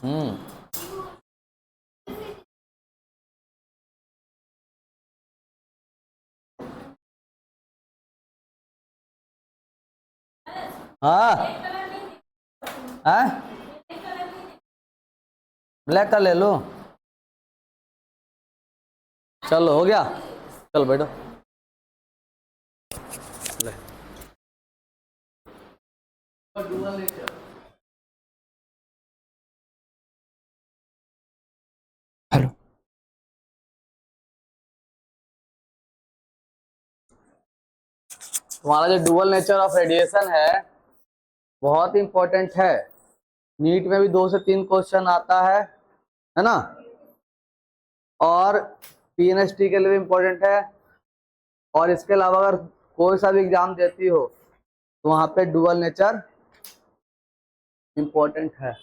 हम्म। हाँ। हाँ, ब्लैक का ले लो। चलो हो गया। चलो बैठो। ले। हेलो। तुम्हारा जो डुअल नेचर ऑफ रेडिएशन है बहुत इंपॉर्टेंट है। नीट में भी 2 से 3 क्वेश्चन आता है ना। और पीएनएसटी के लिए भी इम्पोर्टेंट है। और इसके अलावा अगर कोई सा भी एग्जाम देती हो तो वहां पे डुअल नेचर इम्पोर्टेंट है।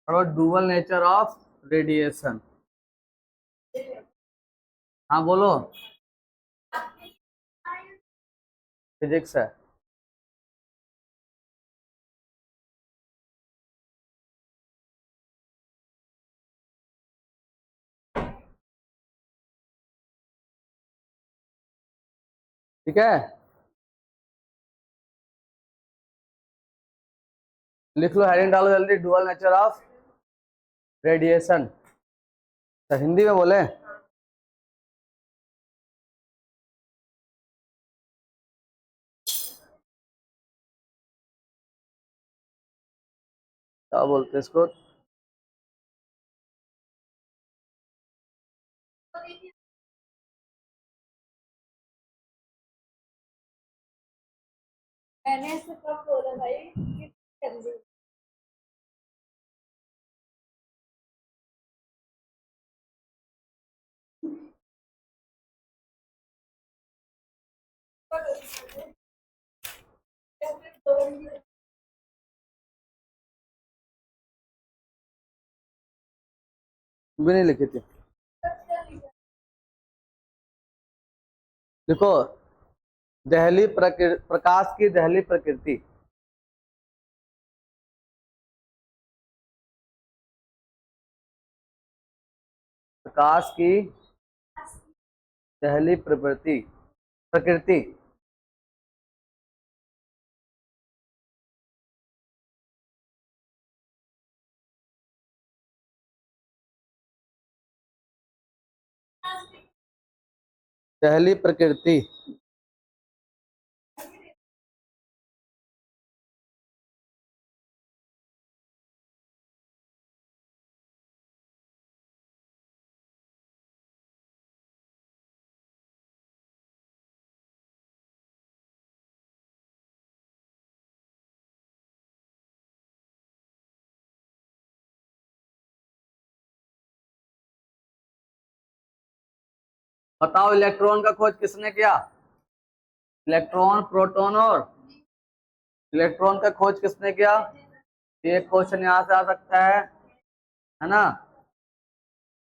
और डुअल नेचर ऑफ रेडिएशन। हाँ बोलो। फिजिक्स है। ठीक है, लिख लो, हेडिंग डालो जल्दी, डुअल नेचर ऑफ रेडिएशन। तो हिंदी में बोले। क्या बोलते हैं इसको? मैंने ऐसे कब बोला भाई कि जल्दी। भी नहीं लिखी थी। देखो, प्रकाश की दहली प्रकृति। प्रकाश की दहली प्रवृत्ति प्रकृति। दहली प्रकृति। बताओ, इलेक्ट्रॉन का खोज किसने किया? इलेक्ट्रॉन, प्रोटॉन और इलेक्ट्रॉन का खोज किसने किया? एक क्वेश्चन यहाँ से आ सकता है ना।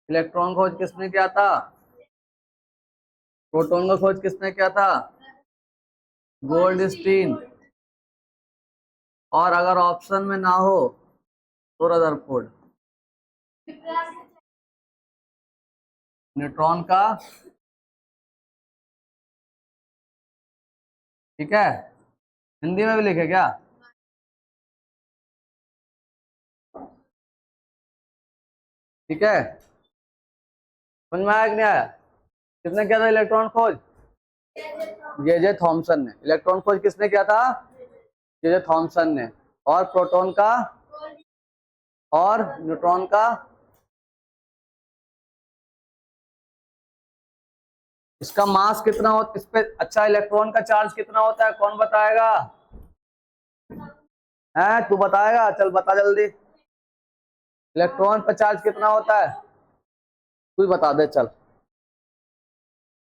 इलेक्ट्रॉन खोज किसने किया था? प्रोटॉन का खोज किसने किया था? गोल्डस्टीन। और अगर ऑप्शन में ना हो तो रदरफोर्ड। न्यूट्रॉन का। ठीक है, हिंदी में भी लिखे क्या? ठीक है, समझ में आया कि नहीं आया? किसने किया था इलेक्ट्रॉन खोज? जे थॉमसन ने। इलेक्ट्रॉन खोज किसने किया था? जे थॉमसन ने। और प्रोटॉन का और न्यूट्रॉन का? इसका मास कितना होता है इस पे? अच्छा, इलेक्ट्रॉन का चार्ज कितना होता है, कौन बताएगा? है, तू बताएगा? चल बता जल्दी। इलेक्ट्रॉन पर चार्ज कितना होता है? तू ही बता दे चल।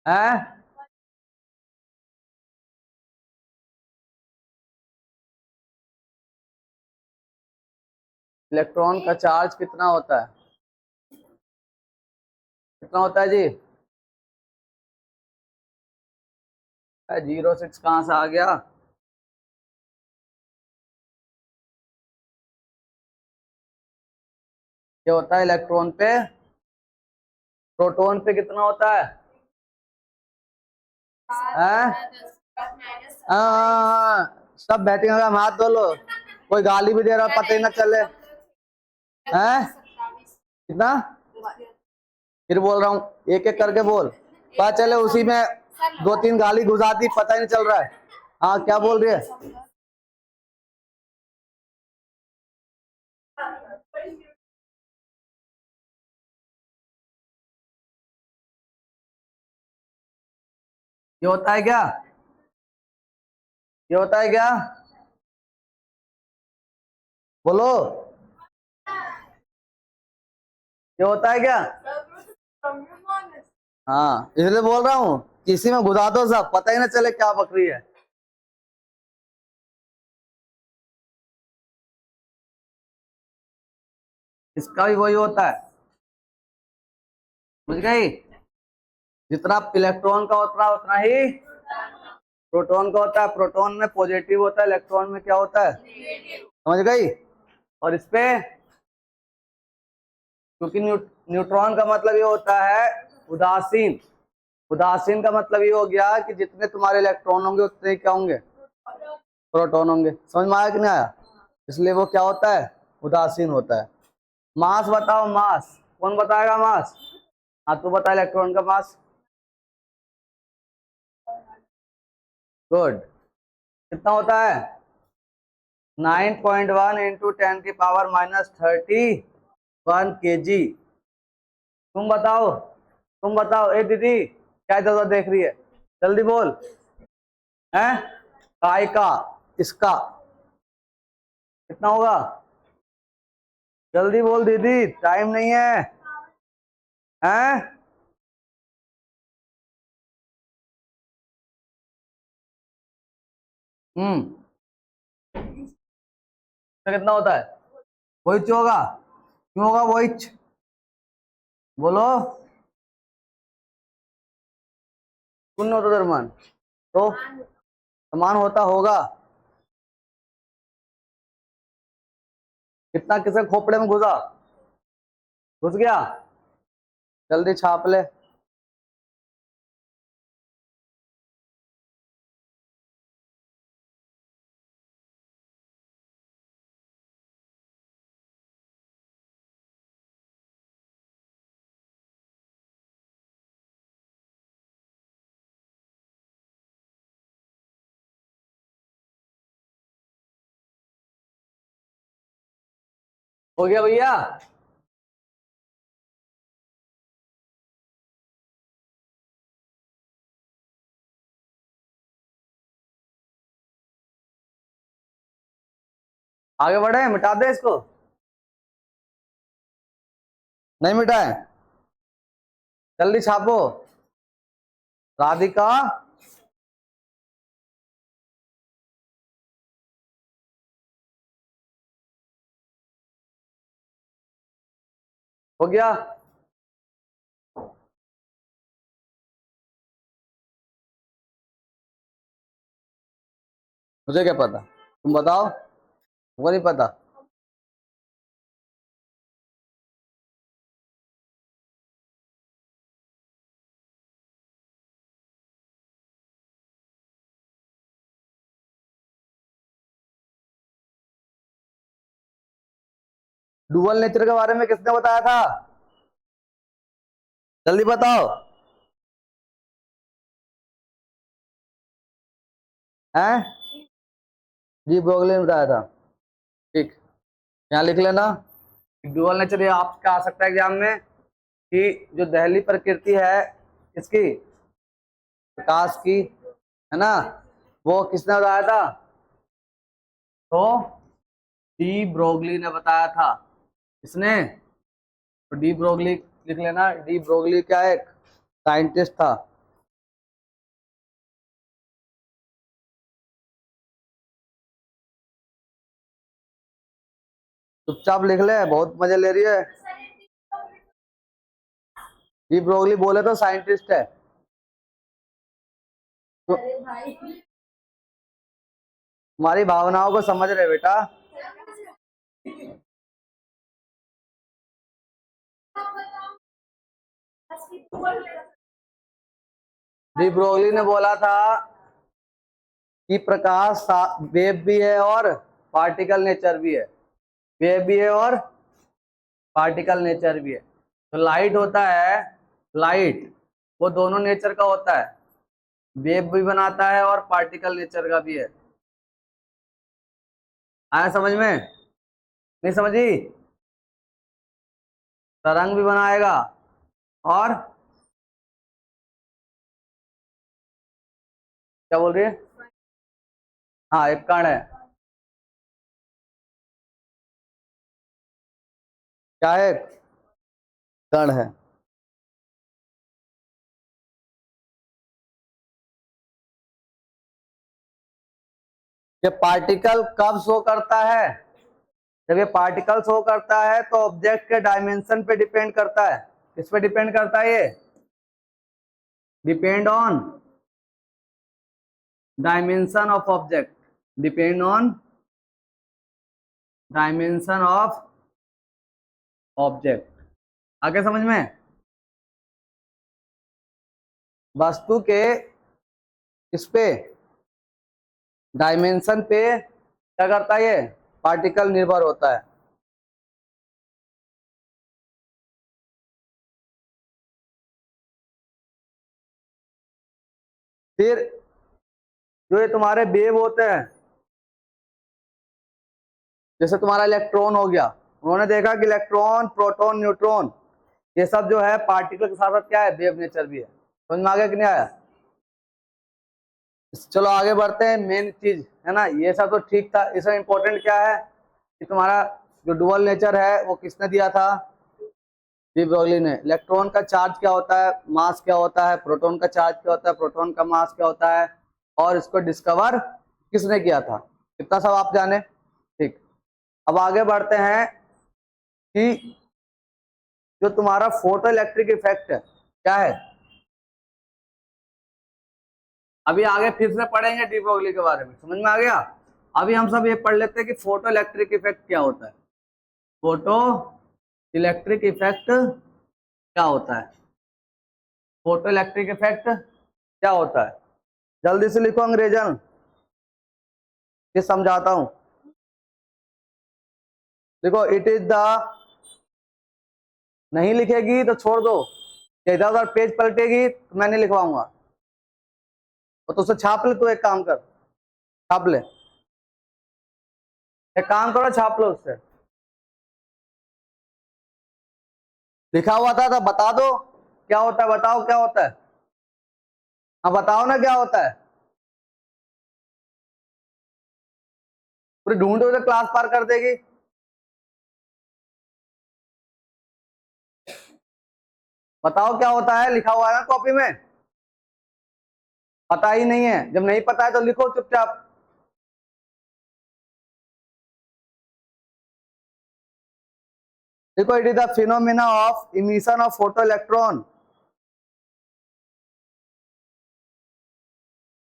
है, इलेक्ट्रॉन का चार्ज कितना होता है? कितना होता है जी? 0.6 कहां से आ गया? ये होता है इलेक्ट्रॉन पे, प्रोटॉन पे कितना होता है? हैं? सब बैठेंगे, हम हाथ धो लो, कोई गाली भी दे रहा पता ही ना चले। हैं? कितना? फिर बोल रहा हूँ, एक एक करके बोल, पता चले उसी में दो तीन गाली घुसा दी, पता ही नहीं चल रहा है। हाँ, क्या बोल रही है? ये होता है क्या? ये होता है क्या? बोलो, ये होता है क्या? हाँ, इसलिए बोल रहा हूँ, किसी में घुसा दो सब, पता ही ना चले क्या बकरी है। इसका भी वही होता है, समझ गई? जितना इलेक्ट्रॉन का उतना उतना ही प्रोटॉन का होता है। प्रोटॉन में पॉजिटिव होता है, इलेक्ट्रॉन में क्या होता है? समझ गई? और इस पे, क्योंकि न्यूट्रॉन का मतलब ये होता है उदासीन। उदासीन का मतलब ये हो गया कि जितने तुम्हारे इलेक्ट्रॉन होंगे उतने ही क्या होंगे? प्रोटॉन होंगे। समझ में आया कि नहीं आया? इसलिए वो क्या होता है? उदासीन होता है। मास बताओ, मास कौन बताएगा? मास, हाँ तू बता, इलेक्ट्रॉन का मास। गुड। कितना होता है? 9.1 इंटू 10⁻⁻31 kg। तुम बताओ, तुम बताओ, ए दीदी क्या इधर देख रही है, जल्दी बोल। हैं? काय का, इसका कितना होगा? जल्दी बोल दीदी, टाइम नहीं है। हैं? तो कितना होता है? वही होगा। क्यों होगा वही? बोलो। शून्य होता दरमान, तो समान होता होगा। कितना किसके खोपड़े में घुसा? घुस गया? जल्दी छाप ले। हो गया भैया? आगे बढ़े, मिटा दे इसको? नहीं मिटाए? जल्दी छापो। राधिका, हो गया? मुझे क्या पता, तुम बताओ, वो नहीं पता। डुअल नेचर के बारे में किसने बताया था? जल्दी बताओ। हैं? जी ब्रोगली ने बताया था। ठीक, यहाँ लिख लेना। डुअल नेचर, ये आपका आ सकता है एग्जाम में, कि जो दहली प्रकृति है इसकी, प्रकाश की, है ना, वो किसने बताया था? तो डी ब्रोगली ने बताया था। किसने? तो डी ब्रोगली लिख लेना। डी ब्रोगली क्या एक साइंटिस्ट था। चुपचाप लिख ले, बहुत मजे ले रही है। डी ब्रोगली बोले तो साइंटिस्ट है। तो अरे भाई तुम्हारी भावनाओं को समझ रहे बेटा। डी ब्रोगली ने बोला था कि प्रकाश वेव भी है और पार्टिकल नेचर भी है, वेव भी है और पार्टिकल नेचर भी है। तो लाइट होता है, लाइट वो दोनों नेचर का होता है, वेव भी बनाता है और पार्टिकल नेचर का भी है। आया समझ में? नहीं समझी? तरंग भी बनाएगा और क्या बोल रही है? हाँ, एक कण है। क्या है? कण है। ये पार्टिकल कब शो करता है? जब ये पार्टिकल शो करता है तो ऑब्जेक्ट के डायमेंशन पे डिपेंड करता है। किस पे डिपेंड करता है? ये depend on dimension of object, depend on dimension of object. आगे समझ में? वस्तु के इस पे डायमेंशन पे क्या करता है? ये पार्टिकल निर्भर होता है। फिर जो ये तुम्हारे वेव होते हैं, जैसे तुम्हारा इलेक्ट्रॉन हो गया, उन्होंने देखा कि इलेक्ट्रॉन, प्रोटॉन, न्यूट्रॉन ये सब जो है पार्टिकल के साथ साथ क्या है? वेव नेचर भी है। समझ में आ गया कि नहीं आया? चलो आगे बढ़ते हैं। मेन चीज है ना, ये सब तो ठीक था। इसमें इंपॉर्टेंट क्या है कि तुम्हारा जो डुअल नेचर है वो किसने दिया था? डी ब्रोगली ने। इलेक्ट्रॉन का चार्ज क्या होता है, मास क्या होता है, प्रोटॉन का चार्ज क्या होता है, प्रोटॉन का मास क्या होता है, और इसको डिस्कवर किसने किया था? इतना सब आप जाने। ठीक, अब आगे बढ़ते हैं कि जो तुम्हारा फोटो इलेक्ट्रिक इफेक्ट है क्या है? अभी आगे फिर से पढ़ेंगे डी ब्रोगली के बारे में। समझ में आ गया? अभी हम सब ये पढ़ लेते हैं कि फोटो इलेक्ट्रिक इफेक्ट क्या होता है। फोटो इलेक्ट्रिक इफेक्ट क्या होता है? फोटो इलेक्ट्रिक इफेक्ट क्या होता है? जल्दी से लिखो अंग्रेजन, ये समझाता हूं। देखो, इट इज द, नहीं लिखेगी तो छोड़ दो, इधर उधर पेज पलटेगी तो मैं नहीं लिखवाऊंगा। तो उसे छाप ले, तो एक काम कर, छाप ले, एक काम करो, छाप लो उससे। लिखा हुआ था तो बता दो क्या होता है, बताओ क्या होता है। हाँ बताओ ना क्या होता है। पूरी ढूंढो तो क्लास पार कर देगी। बताओ क्या होता है, लिखा हुआ है ना कॉपी में। पता ही नहीं है? जब नहीं पता है तो लिखो चुपचाप। देखो, it is the phenomena of emission of photo electron.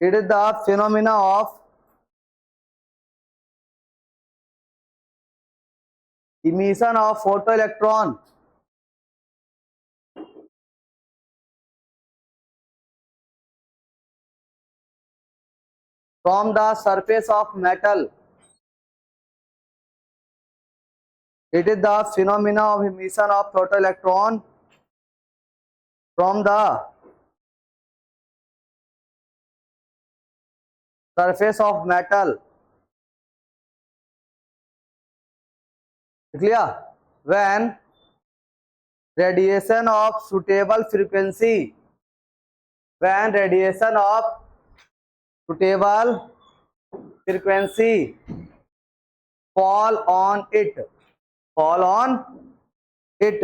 It is the phenomena of emission of photoelectron from the surface of metal. It is the phenomena of emission of photoelectron from the surface of metal. Clear? When radiation of suitable frequency, when radiation of suitable frequency fall on it, fall on it.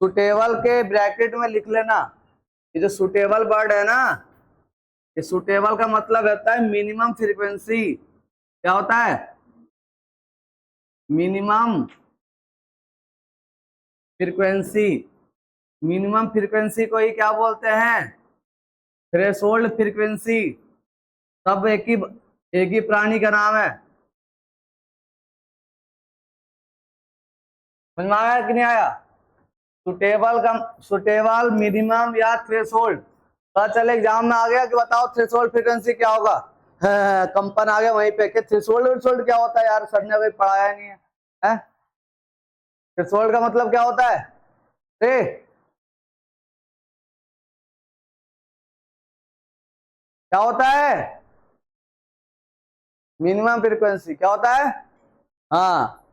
Suitable के bracket में लिख लेना। ये जो suitable word है ना, ये suitable का मतलब होता है मिनिमम फ्रीक्वेंसी। क्या होता है? Minimum frequency. मिनिमम फ्रीक्वेंसी को ही क्या बोलते हैं? Threshold frequency. सब एक ही प्राणी का नाम है। समझ में आया कि नहीं आया? सुटेबल मिनिमम या थ्रेशोल्ड। पता चले एग्जाम में आ गया कि बताओ थ्रेशोल्ड फ्रीक्वेंसी क्या होगा। कंपन आ गया वहीं पे कि थ्रेशोल्ड क्या होता है यार, सर ने कोई पढ़ाया नहीं है। थ्रेशोल्ड का मतलब क्या होता है? क्या होता है? मिनिमम फ्रीक्वेंसी क्या होता है? हाँ,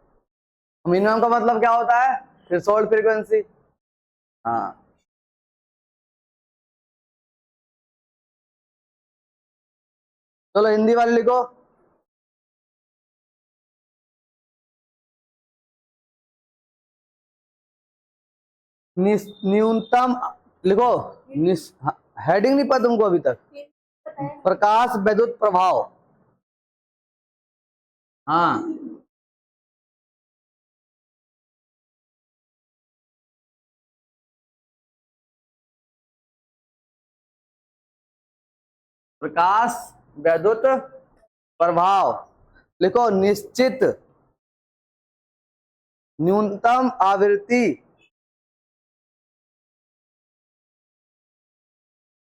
मिनिमम का मतलब क्या होता है? Threshold frequency. हाँ, चलो हिंदी वाले लिखो। न्यूनतम लिखो। हेडिंग नहीं पता तुमको अभी तक? प्रकाश विद्युत प्रभाव। हाँ, प्रकाश विद्युत प्रभाव लिखो। निश्चित न्यूनतम आवृत्ति,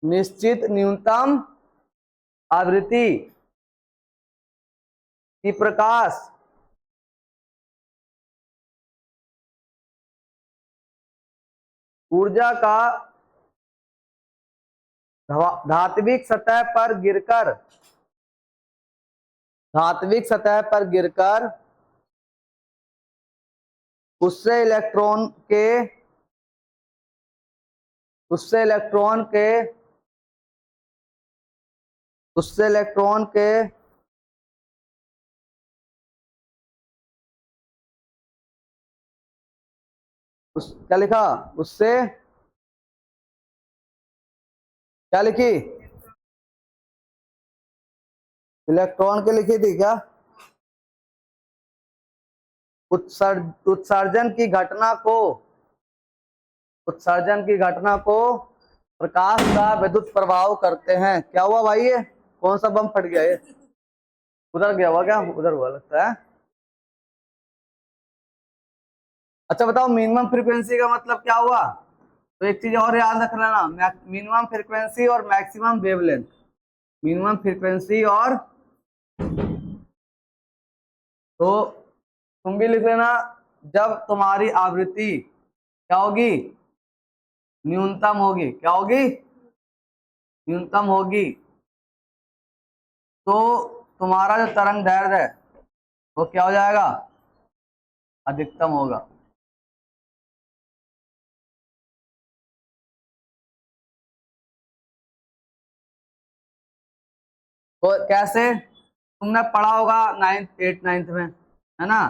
निश्चित न्यूनतम आवृत्ति की प्रकाश ऊर्जा का धात्विक सतह पर गिरकर, धात्विक सतह पर गिरकर उससे इलेक्ट्रॉन के, उससे इलेक्ट्रॉन के, उससे इलेक्ट्रॉन के क्या लिखा? उससे क्या लिखी? इलेक्ट्रॉन के लिखी थी क्या? उत्सर्जन की घटना को, उत्सर्जन की घटना को प्रकाश का विद्युत प्रभाव करते हैं। क्या हुआ भाई? ये कौन सा बम फट गया? ये उधर गया हुआ क्या? उधर हुआ लगता है। अच्छा बताओ, मिनिमम फ्रीक्वेंसी का मतलब क्या हुआ? तो एक चीज और याद रख लेना, मिनिमम फ्रीक्वेंसी और मैक्सिमम वेवलेंथ। मिनिमम फ्रीक्वेंसी और, तो तुम भी लिख लेना, जब तुम्हारी आवृत्ति क्या होगी? न्यूनतम होगी। क्या होगी? न्यूनतम होगी, तो तुम्हारा जो तरंग दैर्ध्य है वो क्या हो जाएगा? अधिकतम होगा। तो कैसे? तुमने पढ़ा होगा नाइन्थ एट नाइन्थ में, है ना,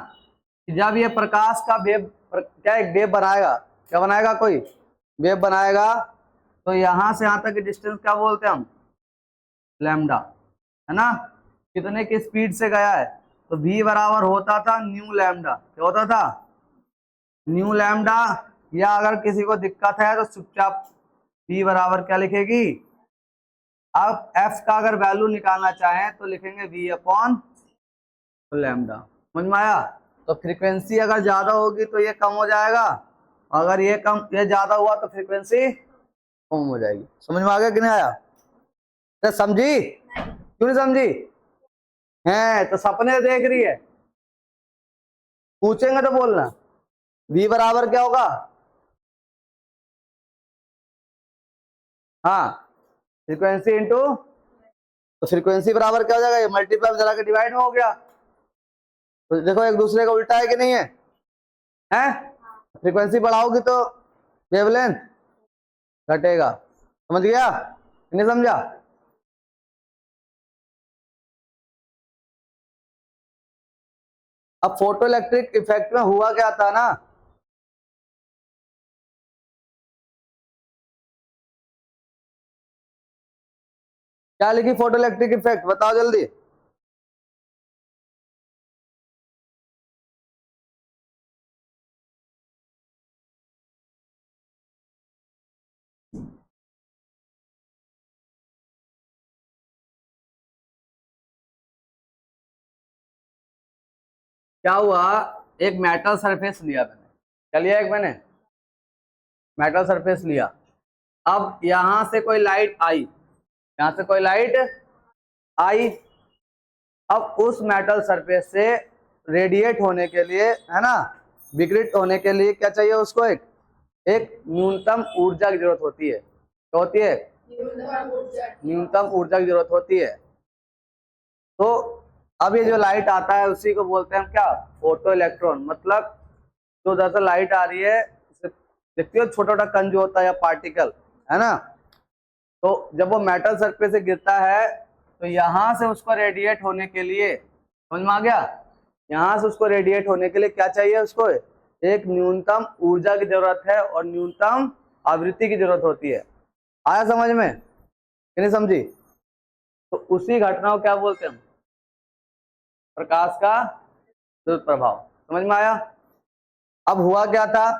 कि जब ये प्रकाश का वेव क्या एक वेव बनाएगा, क्या बनाएगा? कोई वेव बनाएगा, तो यहां से यहां तक की डिस्टेंस क्या बोलते हैं हम? लैम्डा, है ना। कितने की स्पीड से गया है? तो v बराबर होता था न्यू लैम्डा। क्या होता था? New lambda. या अगर किसी को दिक्कत है तो चुपचाप v बराबर क्या लिखेगी? अब f का अगर वैल्यू निकालना चाहें तो लिखेंगे v अपॉन लैम्डा। समझ में आया? तो फ्रीक्वेंसी अगर ज्यादा होगी तो ये कम हो जाएगा, अगर ये ज्यादा हुआ तो फ्रीक्वेंसी कम हो जाएगी। समझ में आ गया कि नहीं आया? तो समझी? क्यों नहीं समझी? है तो सपने देख रही है, पूछेंगे तो बोलना। v बराबर क्या होगा? हाँ, फ्रीक्वेंसी इंटू, तो फ्रीक्वेंसी बराबर क्या हो जाएगा? ये मल्टीप्लाई जरा के डिवाइड में हो गया। तो देखो एक दूसरे का उल्टा है कि नहीं है? हैं? फ्रीक्वेंसी बढ़ाओगी तो वेवलेंथ घटेगा। समझ गया? नहीं समझा? अब फोटो इलेक्ट्रिक इफेक्ट में हुआ क्या था ना, क्या लिखी फोटो इलेक्ट्रिक इफेक्ट? बताओ जल्दी। क्या हुआ? एक मेटल सरफेस लिया मैंने। क्या लिया? एक मैंने मेटल सरफेस लिया। अब यहां से कोई लाइट आई, यहां से कोई लाइट आई। अब उस मेटल सरफेस से रेडिएट होने के लिए, है ना, विकिरित होने के लिए क्या चाहिए उसको, एक न्यूनतम ऊर्जा की जरूरत होती है। क्या होती है? न्यूनतम ऊर्जा की जरूरत होती है। तो अब ये जो लाइट आता है उसी को बोलते हैं क्या, फोटो इलेक्ट्रॉन। मतलब जो दरअसल लाइट आ रही है, देखती हो छोटा छोटा कण जो होता है या पार्टिकल, है ना, तो जब वो मेटल सरफेस से गिरता है तो यहां से उसको रेडिएट होने के लिए, समझ में आ गया, यहां से उसको रेडिएट होने के लिए क्या चाहिए, उसको एक न्यूनतम ऊर्जा की जरूरत है और न्यूनतम आवृत्ति की जरूरत होती है। आया समझ में कि नहीं समझी? तो उसी घटना को क्या बोलते हैं हम, प्रकाश का विद्युत प्रभाव। समझ में आया? अब हुआ क्या था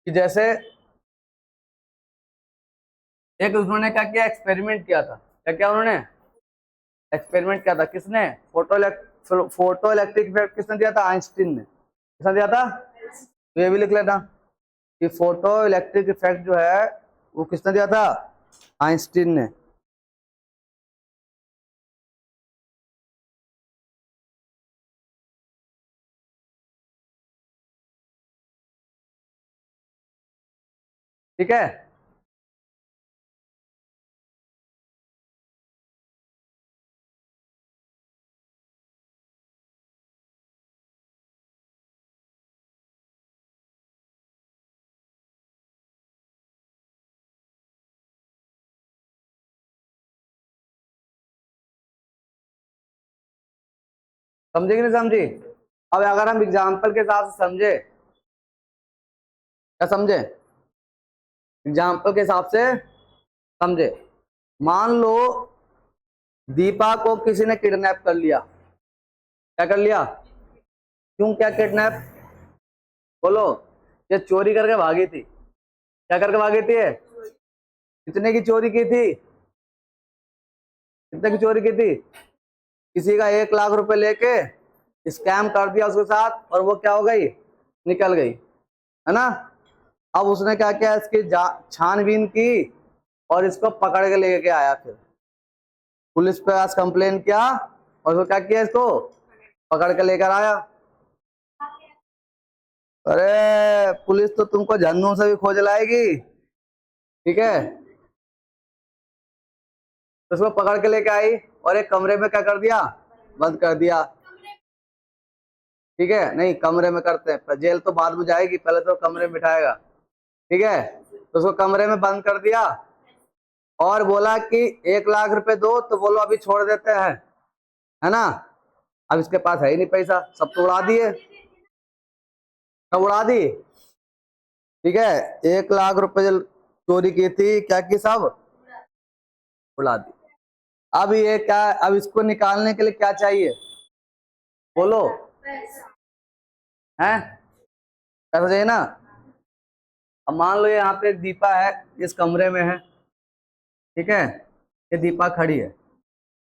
कि जैसे एक उन्होंने क्या किया, एक्सपेरिमेंट किया था। क्या किया उन्होंने? एक्सपेरिमेंट किया था। किसने? फोटो इलेक्ट्रिक इफेक्ट किसने दिया था? आइंस्टीन ने। किसने दिया था? तो ये भी लिख लेना कि फोटो इलेक्ट्रिक इफेक्ट जो है वो किसने दिया था? आइंस्टीन ने। ठीक है? समझे कि नहीं समझी? अब अगर हम एग्जाम्पल के हिसाब से समझे, क्या समझे, एग्जाम्पल के हिसाब से समझे। मान लो दीपा को किसी ने किडनैप कर लिया। क्या कर लिया? क्यों, क्या किडनैप? बोलो। ये चोरी करके भागी थी। क्या करके भागी थी? कितने की चोरी की थी? कितने की चोरी की थी? किसी का 1 लाख रुपए लेके स्कैम कर दिया उसके साथ और वो क्या हो गई, निकल गई, है ना। अब उसने क्या किया, इसकी छानबीन की और इसको पकड़ के लेके आया, फिर पुलिस पे आज कंप्लेन किया और वो क्या किया, इसको पकड़ के लेकर आया। अरे पुलिस तो तुमको झन्नू से भी खोज लाएगी, ठीक है। तो उसको पकड़ के लेके आई और एक कमरे में क्या कर दिया, बंद कर दिया। ठीक है, नहीं कमरे में करते हैं, जेल तो बाद में जाएगी, पहले तो कमरे में बिठाएगा। ठीक है, तो उसको कमरे में बंद कर दिया और बोला कि 1 लाख रुपए दो, तो बोलो अभी छोड़ देते हैं, है ना। अब इसके पास है ही नहीं पैसा, सब तो उड़ा दिए, सब उड़ा दी। ठीक है, 1 लाख रुपए जो चोरी की थी, क्या की, सब उड़ा दी। अब ये क्या, अब इसको निकालने के लिए क्या चाहिए, बोलो, हैं, पैसा चाहिए ना। अब मान लो यहाँ पे एक दीपा है, इस कमरे में है, ठीक है, ये दीपा खड़ी है,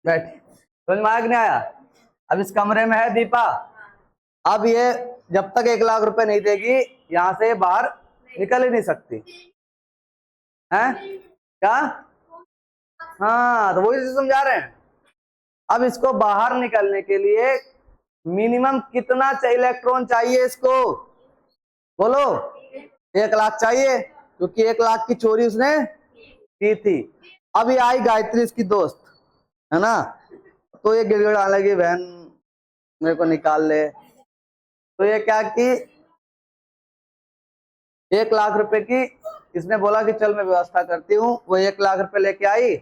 बैठ, समझ में आया कि नहीं आया? अब इस कमरे में है दीपा। अब ये जब तक 1 लाख रुपए नहीं देगी यहां से बाहर निकल ही नहीं सकती है, क्या? हाँ, तो वही समझा रहे हैं। अब इसको बाहर निकलने के लिए मिनिमम कितना इलेक्ट्रॉन चाहिए इसको, बोलो। 1 लाख चाहिए, क्योंकि 1 लाख की चोरी उसने की थी। अब ये आई गायत्री, इसकी दोस्त, है ना, तो ये गिड़गिड़ाने लगी, बहन मेरे को निकाल ले। तो ये क्या की, 1 लाख रुपए की इसने बोला कि चल मैं व्यवस्था करती हूँ। वो 1 लाख रुपए लेके आई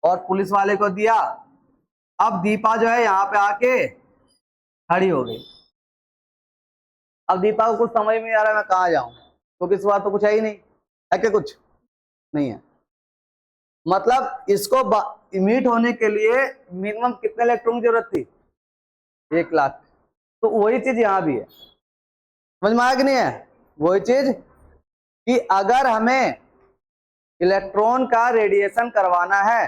और पुलिस वाले को दिया। अब दीपा जो है यहाँ पे आके खड़ी हो गई। अब दीपा को कुछ समझ में नहीं आ रहा मैं कहाँ जाऊं, तो किस बात तो कुछ है ही नहीं, है क्या, कुछ नहीं है। मतलब इसको मीट होने के लिए मिनिमम कितने इलेक्ट्रॉन की जरूरत थी, 1 लाख। तो वही चीज यहाँ भी है, समझ में आया कि नहीं है? वही चीज कि अगर हमें इलेक्ट्रॉन का रेडिएशन करवाना है,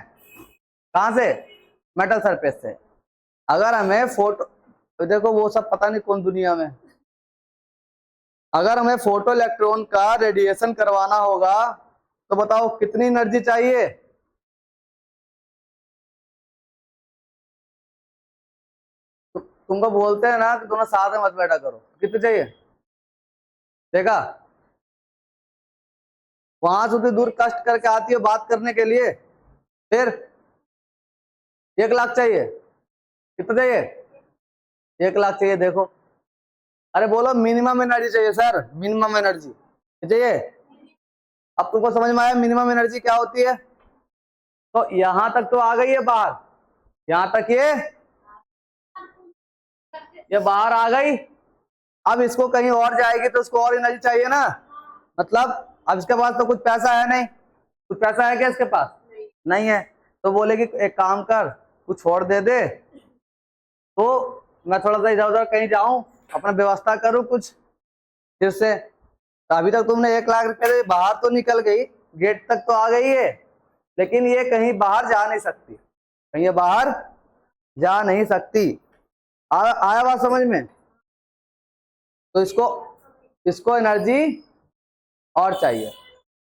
कहां से, मेटल सरफेस से, अगर हमें फोटो, तो देखो वो सब पता नहीं कौन दुनिया में, अगर हमें फोटो इलेक्ट्रॉन का रेडिएशन करवाना होगा तो बताओ कितनी एनर्जी चाहिए? तुमको बोलते हैं ना कि दोनों साथ में मत बैठा करो, कितनी चाहिए? देखा, वहां से उतनी दूर कष्ट करके आती है बात करने के लिए, फिर 1 लाख चाहिए? कितना चाहिए? 1 लाख चाहिए। देखो, अरे बोलो मिनिमम एनर्जी चाहिए सर, मिनिमम एनर्जी चाहिए। अब तुमको समझ में आया मिनिमम एनर्जी क्या होती है? तो यहां तक तो आ गई है बाहर, यहां तक ये बाहर आ गई। अब इसको कहीं और जाएगी तो उसको और एनर्जी चाहिए ना, मतलब अब इसके पास तो कुछ पैसा है नहीं, कुछ पैसा है क्या इसके पास? नहीं है। तो बोलेगी एक काम कर, कुछ छोड़ दे दे तो मैं थोड़ा सा इधर उधर कहीं जाऊं, अपना व्यवस्था करूं कुछ फिर से। तो अभी तक तुमने 1 लाख रुपए से बाहर तो निकल गई, गेट तक तो आ गई है, लेकिन ये कहीं बाहर जा नहीं सकती, कहीं ये बाहर जा नहीं सकती। आया बात समझ में? तो इसको एनर्जी और चाहिए।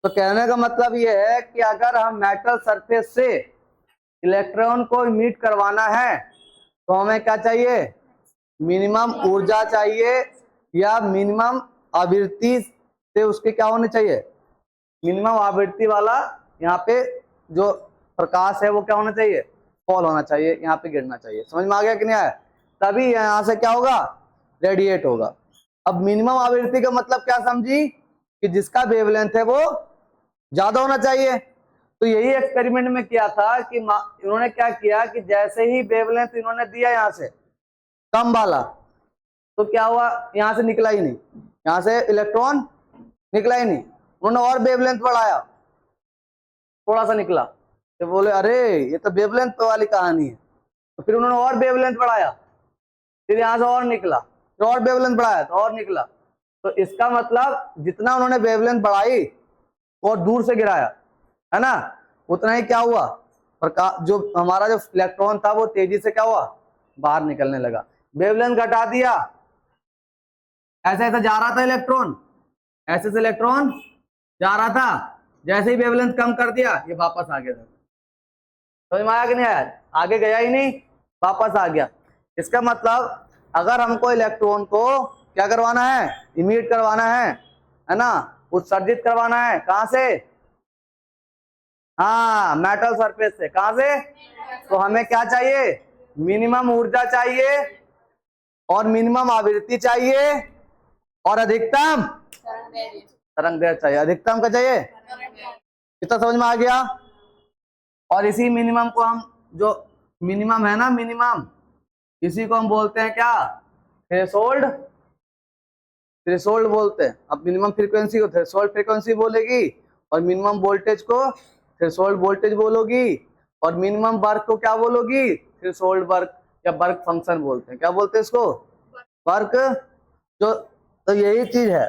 तो कहने का मतलब ये है कि अगर हम मेटल सरफेस से इलेक्ट्रॉन को इमिट करवाना है तो हमें क्या चाहिए? मिनिमम ऊर्जा चाहिए, या मिनिमम आवृत्ति से उसके क्या होने चाहिए? मिनिमम आवृत्ति वाला यहाँ पे जो प्रकाश है वो क्या होना चाहिए? फॉल होना चाहिए, यहाँ पे गिरना चाहिए। समझ में आ गया कि नहीं आया? तभी यहाँ से क्या होगा? रेडिएट होगा। अब मिनिमम आवृत्ति का मतलब क्या समझी? कि जिसका वेवलेंथ है वो ज्यादा होना चाहिए। तो यही एक्सपेरिमेंट में किया था कि इन्होंने क्या किया कि जैसे ही वेवलेंथ इन्होंने दिया यहाँ से कम वाला, तो क्या हुआ? यहाँ से निकला ही नहीं, यहाँ से इलेक्ट्रॉन निकला ही नहीं। उन्होंने और वेवलेंथ बढ़ाया, थोड़ा सा निकला, तो बोले अरे ये तो वेवलेंथ वाली कहानी है। तो फिर उन्होंने और वेवलेंथ बढ़ाया, फिर यहाँ से और निकला, फिर और वेवलेंथ बढ़ाया तो और निकला। तो इसका मतलब जितना उन्होंने वेवलेंथ बढ़ाई और दूर से गिराया है ना, उतना ही क्या हुआ? प्रकाश जो हमारा जो इलेक्ट्रॉन था वो तेजी से क्या हुआ? बाहर निकलने लगा। वेवलेंथ घटा दिया, ऐसे ऐसे जा रहा था इलेक्ट्रॉन, ऐसे से इलेक्ट्रॉन जा रहा था, जैसे ही वेवलेंथ कम कर दिया ये वापस आ गया था। समझ में आया कि नहीं आया? आगे गया ही नहीं, वापस आ गया। इसका मतलब अगर हमको इलेक्ट्रॉन को क्या करवाना है? इमिट करवाना है ना, उत्सर्जित करवाना है। कहां से? हाँ, मेटल सरफेस से। कहां से? तो हमें क्या चाहिए? मिनिमम ऊर्जा चाहिए, और मिनिमम आवृत्ति चाहिए, और अधिकतम तरंग दैर्घ्य चाहिए। अधिकतम का चाहिए? कितना समझ में आ गया? और इसी मिनिमम को हम, जो मिनिमम है ना, मिनिमम, इसी को हम बोलते हैं क्या? थ्रेशोल्ड। थ्रेशोल्ड बोलते हैं। अब मिनिमम फ्रीक्वेंसी को थ्रेशोल्ड फ्रीक्वेंसी बोलेगी, और मिनिमम वोल्टेज को थ्रेशोल्ड वोल्टेज बोलोगी, और मिनिमम वर्क को क्या बोलोगी? थ्रेशोल्ड वर्क, या वर्क फंक्शन बोलते हैं। क्या बोलते हैं इसको? वर्क। जो तो यही चीज है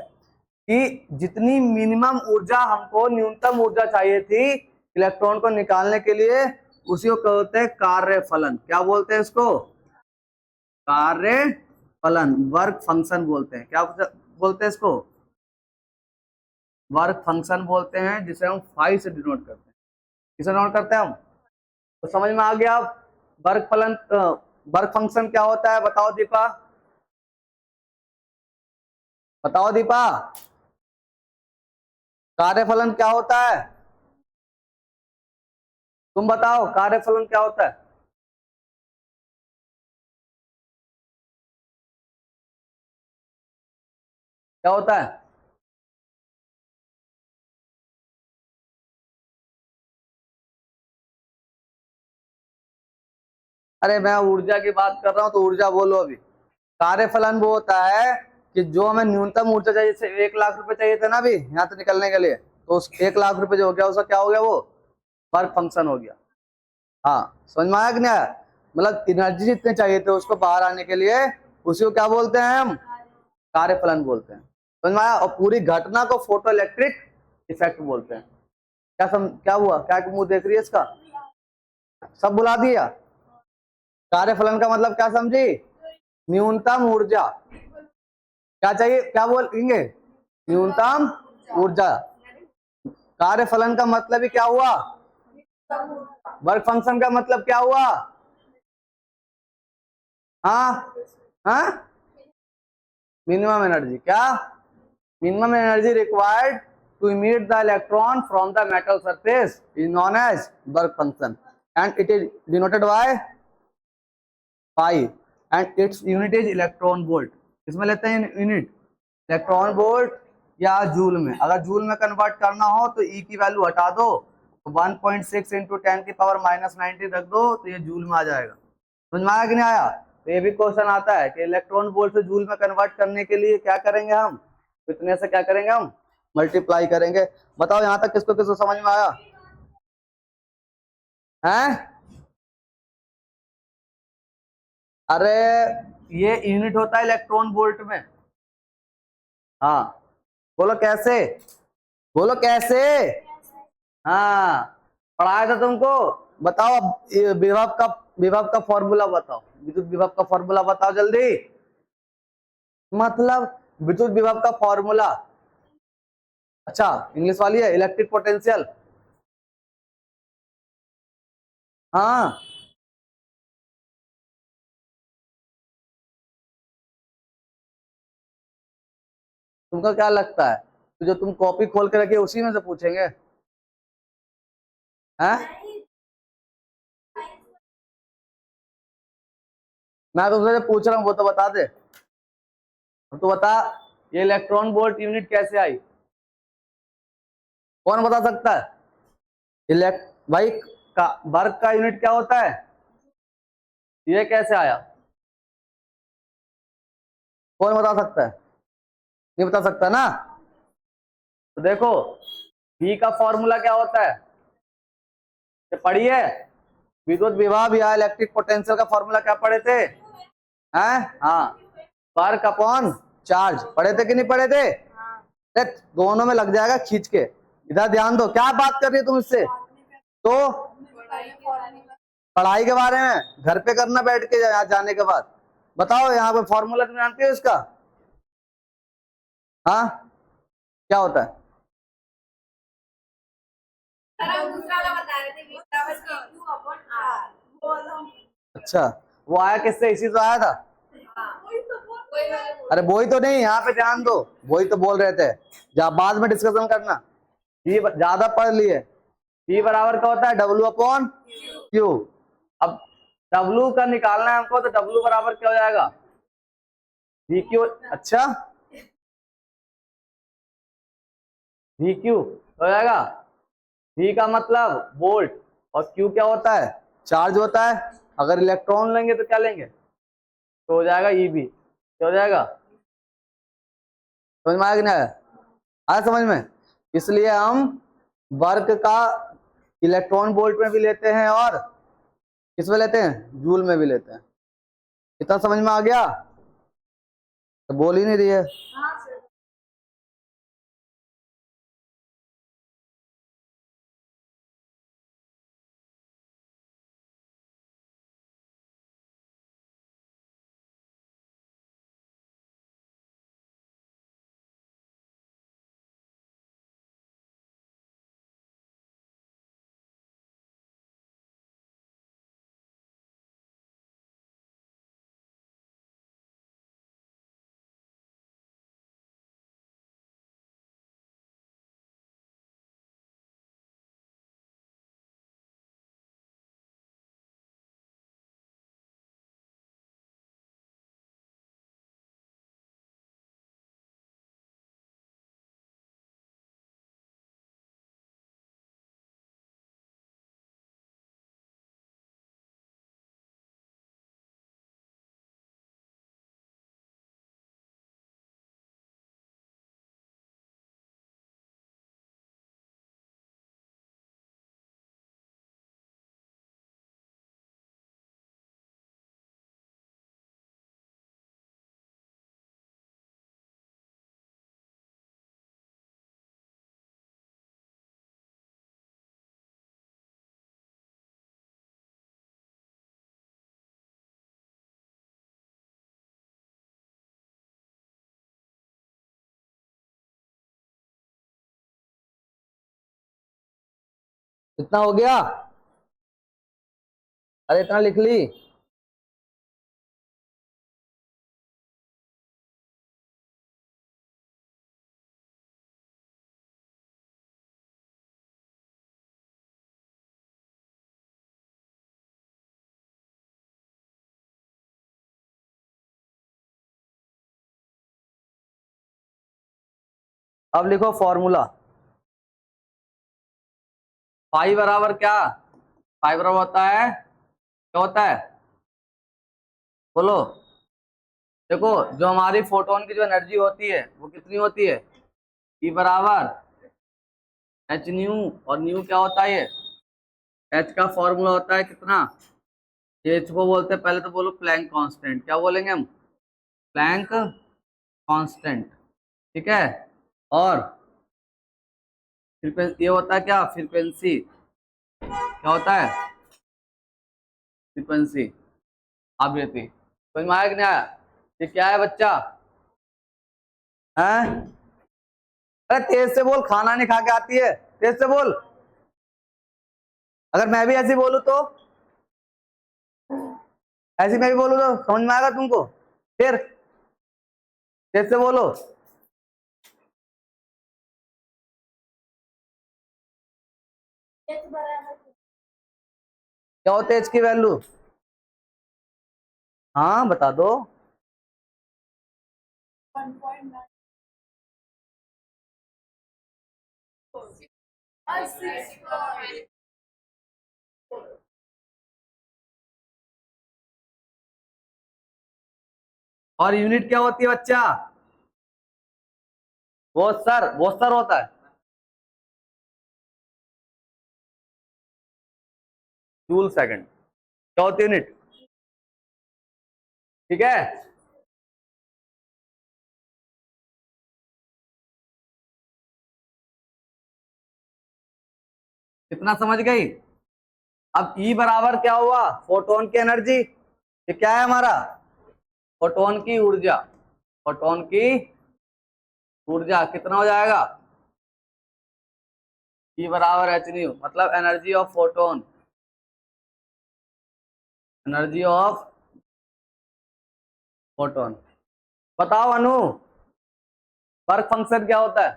कि जितनी मिनिमम ऊर्जा हमको, न्यूनतम ऊर्जा चाहिए थी इलेक्ट्रॉन को निकालने के लिए, उसी को कहते हैं कार्य फलन। क्या बोलते हैं इसको? कार्य फलन, वर्क फंक्शन बोलते हैं। क्या बोलते हैं इसको? वर्क फंक्शन बोलते हैं, जिसे हम फाई से डिनोट करते हैं। किसे डिनोट करते हैं हम? तो समझ में आ गया? वर्क फलन, वर्क फंक्शन क्या होता है? बताओ दीपा, बताओ दीपा, कार्यफलन क्या होता है? तुम बताओ कार्यफलन क्या होता है? क्या होता है? अरे मैं ऊर्जा की बात कर रहा हूं तो ऊर्जा बोलो अभी। कार्यफलन वो होता है कि जो हमें न्यूनतम ऊर्जा चाहिए, जैसे 1 लाख रुपए चाहिए थे ना अभी यहाँ से निकलने के लिए, तो उस 1 लाख रुपए जो हो गया उसका क्या हो गया? वो वर्क फंक्शन हो गया। हाँ, समझ में आया कि नहीं आया? मतलब एनर्जी जितने चाहिए थे उसको बाहर आने के लिए, उसी को क्या बोलते हैं हम? कार्यफलन बोलते हैं। समझ में आया? और पूरी घटना को फोटो इलेक्ट्रिक इफेक्ट बोलते हैं। क्या हुआ? क्या मुंह देख रही है इसका? सब बुला दिया। कार्यफलन का मतलब क्या समझी? न्यूनतम ऊर्जा। क्या चाहिए? क्या बोलेंगे? न्यूनतम ऊर्जा। कार्यफलन का मतलब ही क्या हुआ? वर्क फंक्शन का मतलब क्या हुआ? हाँ हाँ, मिनिमम एनर्जी। क्या? Minimum energy required to emit the electron from the metal surface is known as work function and it is denoted by phi and its unit is electron volt। इसमें लेते हैं यूनिट इलेक्ट्रॉन वोल्ट या joule में। अगर joule में convert करना हो तो ई की वैल्यू हटा दो, तो 1.6 इंटू 10⁻⁻90 रख दो, तो ये जूल में आ जाएगा। समझ में आया कि नहीं आया? तो ये भी क्वेश्चन आता है कि इलेक्ट्रॉन वोल्ट से जूल में कन्वर्ट करने के लिए क्या करेंगे हम, इतने से क्या करेंगे हम, मल्टीप्लाई करेंगे। बताओ यहाँ तक किसको किसको समझ में आया है? अरे ये यूनिट होता है इलेक्ट्रॉन वोल्ट में। हाँ बोलो कैसे, बोलो कैसे। हाँ पढ़ाया था तुमको। बताओ अब ये विभव का फॉर्मूला बताओ, विद्युत विभव का फॉर्मूला बताओ जल्दी। मतलब विद्युत विभव का फॉर्मूला। अच्छा इंग्लिश वाली है, इलेक्ट्रिक पोटेंशियल। हाँ तुमको क्या लगता है, तो जो तुम कॉपी खोल के रखिए उसी में से पूछेंगे? हैं? मैं तुमसे जो पूछ रहा हूँ वो तो बता दे। अब तो बता, ये इलेक्ट्रॉन वोल्ट यूनिट कैसे आई? कौन बता सकता है? इलेक्ट भाई का वर्क का यूनिट क्या होता है, ये कैसे आया? कौन बता सकता है? नहीं बता सकता ना। तो देखो V का फॉर्मूला क्या होता है, ये पढ़िए। विद्युत विभव या इलेक्ट्रिक पोटेंशियल का फॉर्मूला क्या पढ़े थे? हैं? हाँ वर्क अपॉन चार्ज। पढ़े थे कि नहीं पढ़े थे? दोनों में लग जाएगा खींच के। इधर ध्यान दो, क्या बात कर रही है तुम इससे? तो पढ़ाई के बारे में घर पे करना बैठ के जाने के बाद। बताओ यहाँ पे फॉर्मूला तुम जानते हो इसका? हाँ क्या होता है? दूसरा वाला बता रहे थे अच्छा वो आया किससे, इसी से आया था। अरे वही तो नहीं, यहाँ पे ध्यान दो, वही तो बोल रहे थे, जब बाद में डिस्कशन करना। ये ज्यादा पढ़ लिए। P बराबर क्या होता है, W अपॉन Q। अब W का निकालना है हमको, तो W बराबर क्या हो जाएगा, VQ। अच्छा VQ हो जाएगा। V का मतलब वोल्ट और Q क्या होता है, चार्ज होता है। अगर इलेक्ट्रॉन लेंगे तो क्या लेंगे, तो हो जाएगा EB। क्या हो जाएगा, समझ में आया कि नहीं आया? आया समझ में? इसलिए हम वर्क का इलेक्ट्रॉन वोल्ट में भी लेते हैं और किस में लेते हैं, जूल में भी लेते हैं। इतना समझ में आ गया? तो बोल ही नहीं रही है। इतना हो गया? अरे इतना लिख ली? अब लिखो फॉर्मूला। फाई बराबर क्या? फाई बराबर होता है, क्या होता है बोलो? देखो, जो हमारी फोटोन की जो एनर्जी होती है वो कितनी होती है? ई बराबर एच न्यू। और न्यू क्या होता है? ये एच का फॉर्मूला होता है कितना? एच को बोलते हैं, पहले तो बोलो प्लैंक कांस्टेंट। क्या बोलेंगे हम? Planck constant. ठीक है। और फ्रीक्वेंसी, ये होता है क्या? फ्रीक्वेंसी। क्या होता है? फ्रीक्वेंसी। आवृत्ति। समझ में आया कि नहीं आया? ये क्या है बच्चा? हैं? अरे तेज से बोल, खाना नहीं खा के आती है, तेज से बोल। अगर मैं भी ऐसे बोलूं तो, ऐसी मैं भी बोलूं तो समझ में आएगा तुमको? फिर तेज से बोलो। एच बराबर क्या होता है एच की वैल्यू? हाँ बता दो। 1.9 और यूनिट क्या होती है बच्चा? वो सर होता है। Joule second. क्या होती है यूनिट? ठीक है। कितना समझ गई? अब ई बराबर क्या हुआ? फोटोन की एनर्जी। ये क्या है हमारा? फोटोन की ऊर्जा। फोटोन की ऊर्जा कितना हो जाएगा? ई बराबर एच न्यू, मतलब energy of photon. Energy of photon. बताओ अनु, वर्क फंक्शन क्या होता है?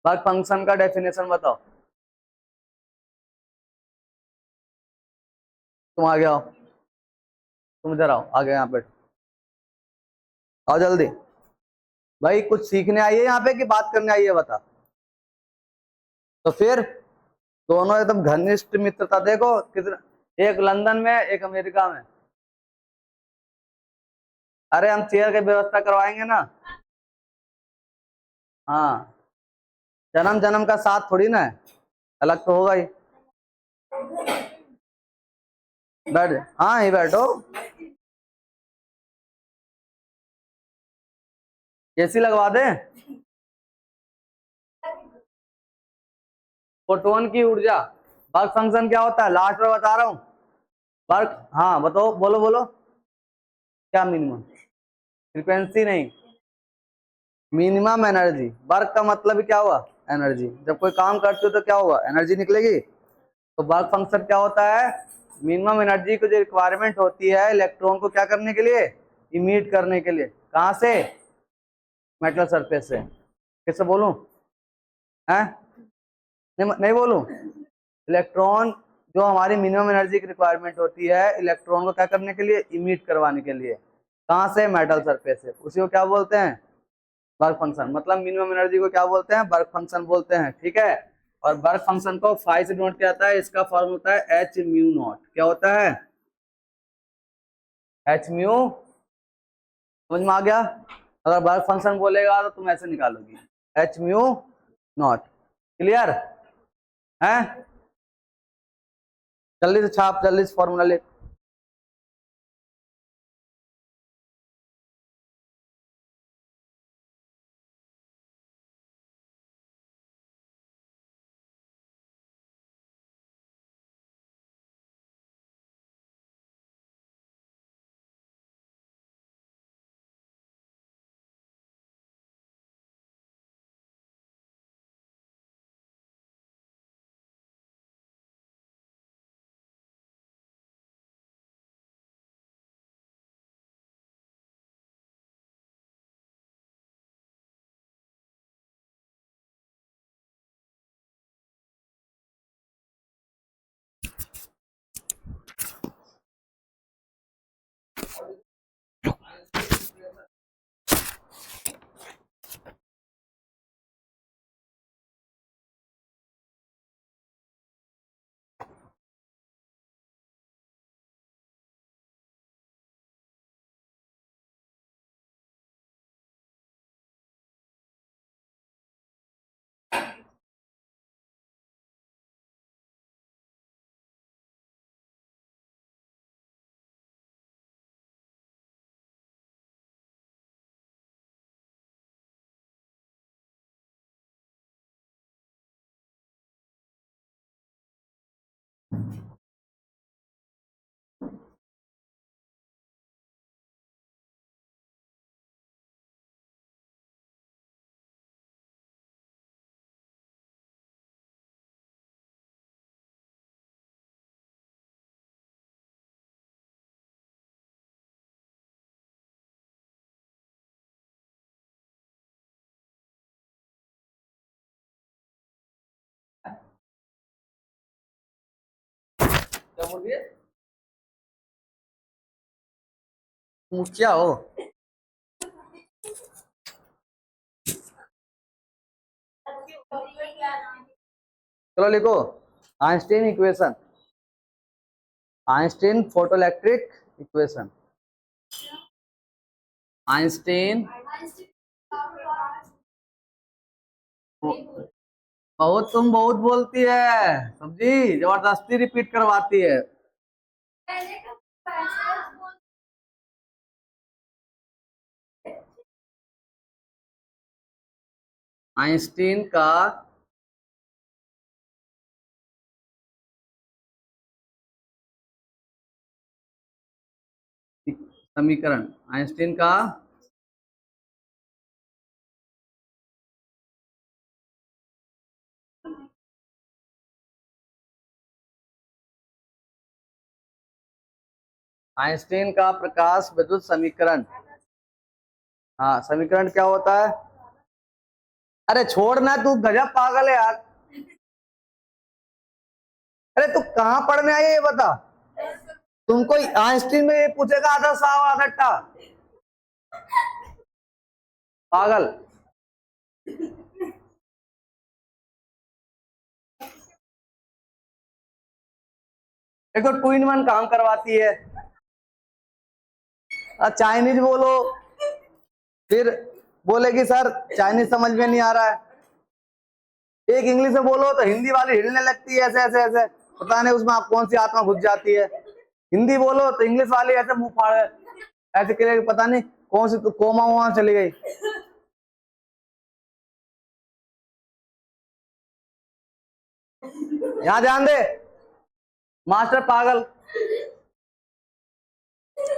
वर्क फंक्शन का डेफिनेशन बताओ। तुम आगे आओ, तुम इधर आओ, आगे यहाँ पे आओ जल्दी। भाई कुछ सीखने आई है यहाँ पे कि बात करने आई है बता? तो फिर दोनों एकदम घनिष्ठ मित्रता। देखो कितना, एक लंदन में एक अमेरिका में। अरे हम चेयर की व्यवस्था करवाएंगे ना। हाँ, जन्म जन्म का साथ थोड़ी ना है, अलग तो होगा ही। बैठ, हाँ ही बैठो। एसी लगवा दे। फोटोन की ऊर्जा, वर्क फंक्शन क्या होता है लास्ट में बता रहा हूँ। वर्क, हाँ बताओ, बोलो बोलो। क्या मिनिमम? फ्रीक्वेंसी नहीं, मिनिमम एनर्जी। वर्क का मतलब ही क्या हुआ? एनर्जी। जब कोई काम करते हो तो क्या होगा? एनर्जी निकलेगी। तो वर्क फंक्शन क्या होता है? मिनिमम एनर्जी की जो रिक्वायरमेंट होती है इलेक्ट्रॉन को क्या करने के लिए? इमिट करने के लिए। कहाँ से? मेटल सरफेस से। किससे बोलूं? हैं? नहीं बोलूं? इलेक्ट्रॉन, जो हमारी मिनिमम एनर्जी की रिक्वायरमेंट होती है इलेक्ट्रॉन को क्या करने के लिए? इमिट करवाने के लिए। कहाँ से? मेटल सरफेस से। उसी को क्या बोलते हैं? Work function. मतलब मिनिमम एनर्जी को क्या बोलते हैं? वर्क फंक्शन बोलते हैं। ठीक है। और वर्क फंक्शन को फाइव से डिनोट किया जाता है, इसका फॉर्म होता है एच म्यू नॉट। क्या होता है? H mu. समझ में आ गया? अगर वर्क फंक्शन बोलेगा तो तुम ऐसे निकालोगी, एच म्यू नॉट। क्लियर है? जल्दी से छाप, जल्दी से फॉर्मूला लिख। क्या बोल रही है? क्या हो? चलो लिखो, Einstein equation, Einstein photoelectric equation, Einstein. बहुत तुम बहुत बोलती है सब्जी, जबरदस्ती रिपीट करवाती है। आइंस्टीन का समीकरण, आइंस्टीन का आइंस्टीन का प्रकाश विद्युत समीकरण। हाँ, समीकरण क्या होता है? अरे छोड़ना, तू गजब पागल है यार। अरे तू कहाँ पढ़ने आई है ये बता। तुमको आइंस्टीन में ये पूछेगा आधा साव आधा टा, पागल। देखो 2 in 1 काम करवाती है। चाइनीज बोलो, फिर बोलेगी सर चाइनीज समझ में नहीं आ रहा है। एक इंग्लिश में बोलो तो हिंदी वाली हिलने लगती है ऐसे ऐसे ऐसे, पता नहीं उसमें आप कौन सी आत्मा घुस जाती है। हिंदी बोलो तो इंग्लिश वाली ऐसे मुंह फाड़ ऐसे करेगी, पता नहीं कौन सी तो कोमा वहां चली गई। यहाँ ध्यान दे, मास्टर पागल।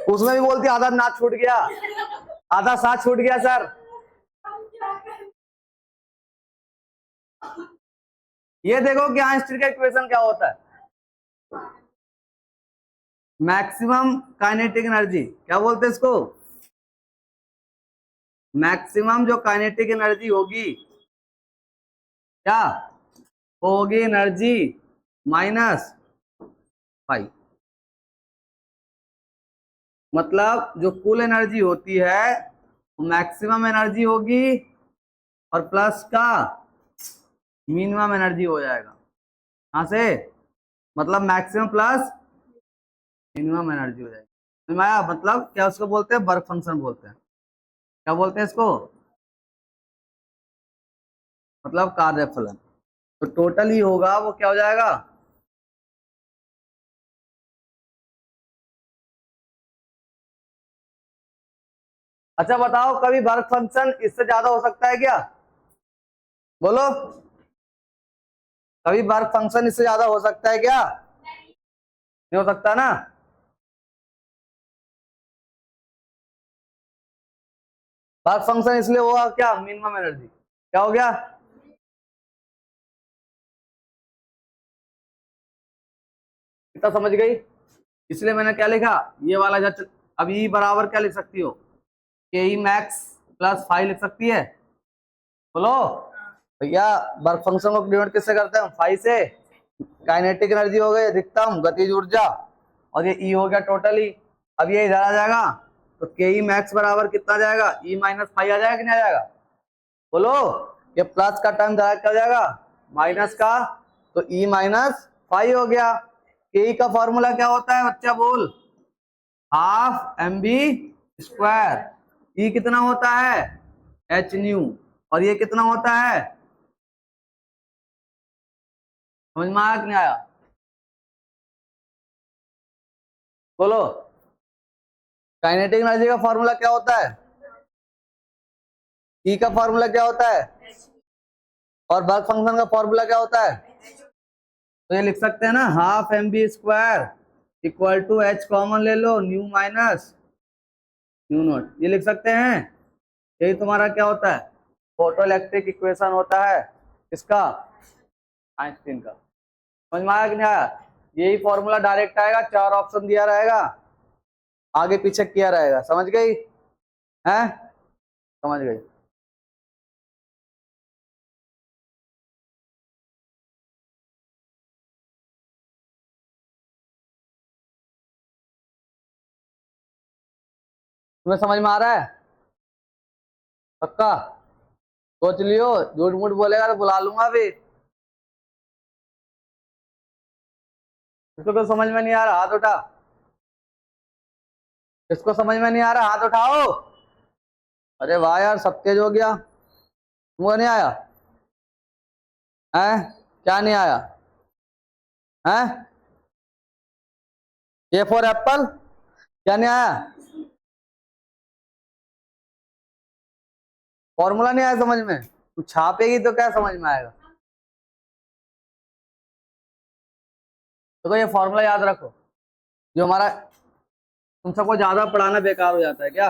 उसमें भी बोलती आधा नाच छूट गया, आधा साथ छूट गया सर। ये देखो कि आइंस्टीन का इक्वेशन क्या होता है। मैक्सिमम काइनेटिक एनर्जी, क्या बोलते हैं इसको? मैक्सिमम जो काइनेटिक एनर्जी होगी, क्या वो होगी? Energy minus five. मतलब जो कुल एनर्जी होती है वो मैक्सिमम एनर्जी होगी और प्लस का मिनिमम एनर्जी हो जाएगा। कहां से? मतलब मैक्सिमम प्लस मिनिमम एनर्जी हो जाएगी। समझ में आया? मतलब क्या उसको बोलते हैं? वर्क फंक्शन बोलते हैं। क्या बोलते हैं इसको? मतलब कार्यफलन। तो टोटल ही होगा वो क्या हो जाएगा? अच्छा बताओ, कभी वर्क फंक्शन इससे ज्यादा हो सकता है क्या? बोलो, कभी वर्क फंक्शन इससे ज्यादा हो सकता है क्या? नहीं हो सकता ना। वर्क फंक्शन इसलिए हुआ क्या? Minimum energy. क्या हो गया? कितना समझ गई? इसलिए मैंने क्या लिखा, ये वाला जब अब ई बराबर क्या लिख सकती हो? के ई मैक्स प्लस 5 लिख सकती है। बोलो भैया, वर्क फंक्शन को डिनोट किससे करते हैं? 5 से। काइनेटिक एनर्जी हो गई अधिकतम गतिज ऊर्जा, और ये ई हो गया टोटल ई। अब ये इधर आ जाएगा तो के ई मैक्स बराबर कितना आ जाएगा? ई माइनस 5 आ जाएगा कि नहीं आ जाएगा? बोलो, ये प्लस का टर्म क्या हो जाएगा? माइनस का। तो ई माइनस 5 हो गया। के ई का फॉर्मूला क्या होता है बच्चा? बोल। Half M B square. E कितना होता है? H nu. और ये कितना होता है? समझ में आया कि नहीं आया? बोलो, काइनेटिक एनर्जी का फॉर्मूला क्या होता है? ई का फॉर्मूला क्या होता है? और वर्क फंक्शन का फॉर्मूला क्या होता है? तो ये लिख सकते हैं ना, half M B square equal to H common ले लो, न्यू माइनस न्यू नॉट, ये लिख सकते हैं। यही तुम्हारा क्या होता है? फोटो इलेक्ट्रिक इक्वेशन होता है। किसका? आइंस्टीन का। समझ में आया कि नहीं आया? यही फॉर्मूला डायरेक्ट आएगा, 4 ऑप्शन दिया रहेगा, आगे पीछे किया रहेगा। समझ गई? है? समझ गई। तुम्हें समझ में आ रहा है? पक्का? सोच लियो, झूठ मूठ बोलेगा तो बुला लूंगा अभी। इसको तो समझ में नहीं आ रहा, हाथ उठा। इसको समझ में नहीं आ रहा, हाथ उठाओ। अरे वाह यार, सब तेज हो गया। तुमको नहीं आया है? क्या नहीं आया है? ए फॉर एप्पल, क्या नहीं आया? फॉर्मूला नहीं आया समझ में? तू छापेगी तो क्या समझ में आएगा? तो ये फॉर्मूला याद रखो। जो हमारा, तुम सबको ज्यादा पढ़ाना बेकार हो जाता है क्या?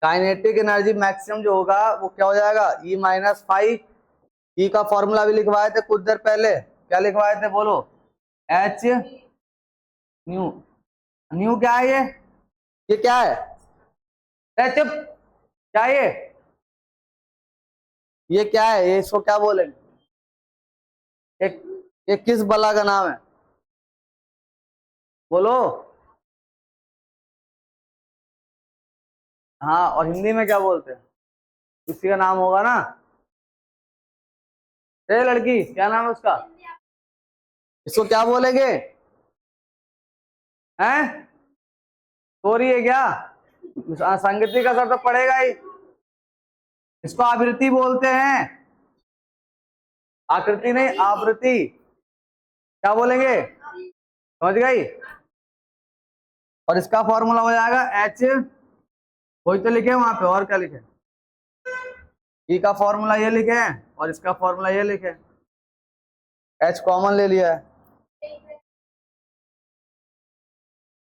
काइनेटिक एनर्जी मैक्सिमम जो होगा वो क्या हो जाएगा? E minus five. ई का फॉर्मूला भी लिखवाए थे कुछ देर पहले। क्या लिखवाए थे बोलो? H new. न्यू क्या है ये क्या है? चुप, क्या है ये क्या है? ये इसको क्या बोलेंगे? एक, एक किस बला का नाम है बोलो? हाँ, और हिंदी में क्या बोलते हैं? किसी का नाम होगा ना। ए लड़की, क्या नाम है उसका? इसको क्या बोलेंगे? हैं? सॉरी है क्या? संगति का सर तो पड़ेगा ही। इसको आवृत्ति बोलते हैं, आकृति नहीं, आवृत्ति। क्या बोलेंगे? समझ गई? और इसका फॉर्मूला हो जाएगा एच, कोई तो लिखे वहां पे, और क्या लिखे? ई का फॉर्मूला ये लिखे और इसका फॉर्मूला ये लिखे। एच कॉमन ले लिया है।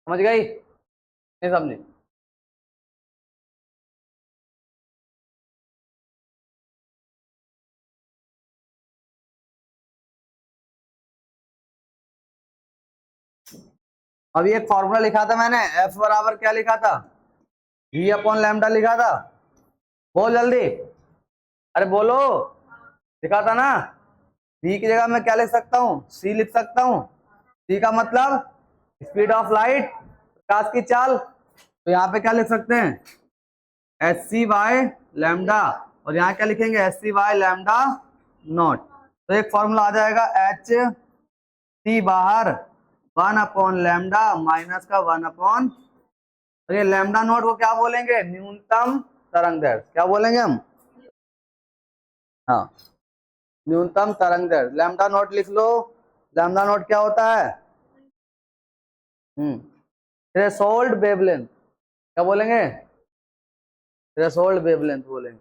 समझ गई? नहीं समझी? अभी एक फॉर्मूला लिखा था मैंने, एफ बराबर क्या लिखा था? वी अपॉन लैम्डा लिखा था। बोल जल्दी, अरे बोलो। लिखा था ना? वी की जगह मैं क्या लिख सकता हूँ? सी लिख सकता हूँ। सी का मतलब स्पीड ऑफ लाइट, प्रकाश की चाल। तो यहाँ पे क्या लिख सकते हैं? एच सी बाय लैम्डा, और यहाँ क्या लिखेंगे? H C by lambda nought. तो एक फॉर्मूला आ जाएगा एच सी बाहर 1/लैम्डा माइनस का 1/, तो ये लैम्डा नॉट को क्या बोलेंगे? न्यूनतम तरंग दैर्ध्य। क्या बोलेंगे हम? हाँ, न्यूनतम तरंग दैर्ध्य। लैम्डा नॉट लिख लो। लैम्डा नॉट क्या होता है? Threshold wavelength. क्या बोलेंगे? थ्रेशोल्ड वेवलेंथ बोलेंगे।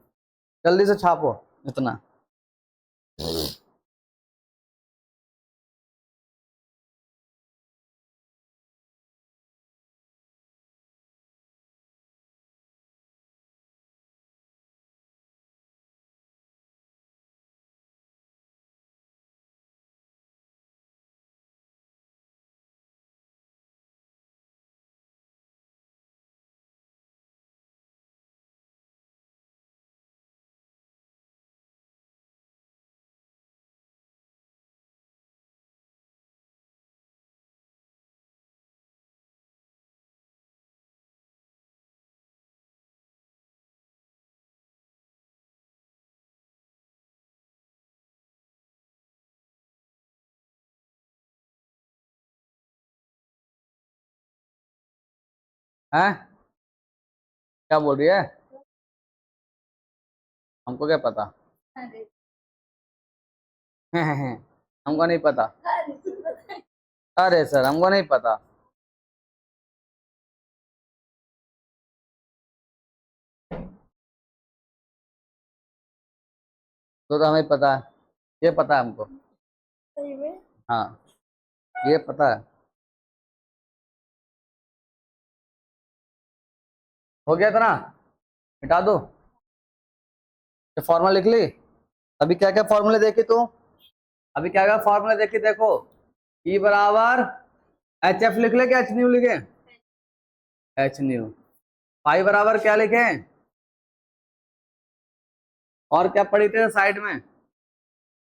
जल्दी से छापो इतना। हैं? क्या बोल रही है? हमको क्या पता? हमको नहीं पता। अरे सर, हमको नहीं पता। तो हमें पता है, ये पता है हमको। सही में? हाँ, ये पता है। हो गया था ना? मिटा दो। ये फॉर्मूला लिख ली? अभी क्या क्या फॉर्मूले देखे तू? अभी क्या क्या फॉर्मूले देखे देखो। ई बराबर एच एफ लिख ले, क्या एच न्यू लिखे? H nu. पाई बराबर क्या लिखे? और क्या पढ़ी थी साइड में?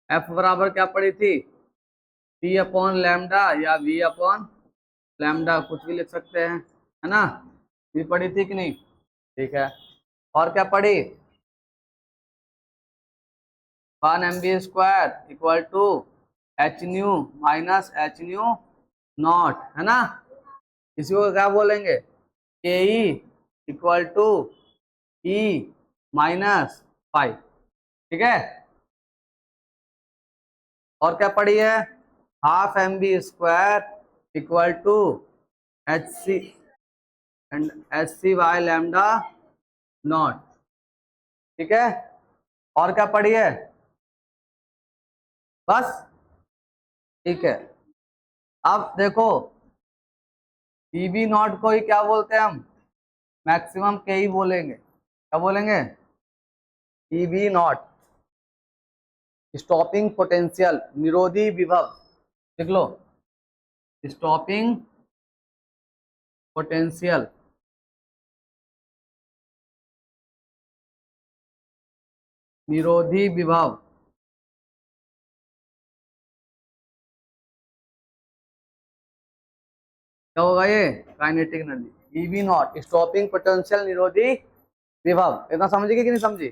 एफ बराबर क्या पढ़ी थी? पी अपॉन लैम्डा या वी अपॉन लैम्डा, कुछ भी लिख सकते हैं, है ना, ये पढ़ी थी कि नहीं? ठीक है, और क्या पढ़ी? 1 mv² equal to H nu minus H nu nought, है ना। इसी को क्या बोलेंगे? K E equal to E minus five, ठीक है। और क्या पढ़ी है? 12 mv² equal to H C and H C Y lambda nought, ठीक है। और क्या पढ़ी है? बस, ठीक है। अब देखो, ईबी नॉट को ही क्या बोलते हैं हम? मैक्सिमम के ही बोलेंगे। क्या बोलेंगे? ईबी नॉट, स्टॉपिंग पोटेंशियल, निरोधी विभव, लिख लो, स्टॉपिंग पोटेंशियल, निरोधी विभव। क्या होगा ये? Kinetic energy. EB not stopping potential, निरोधी विभव। इतना समझिए कि नहीं समझी?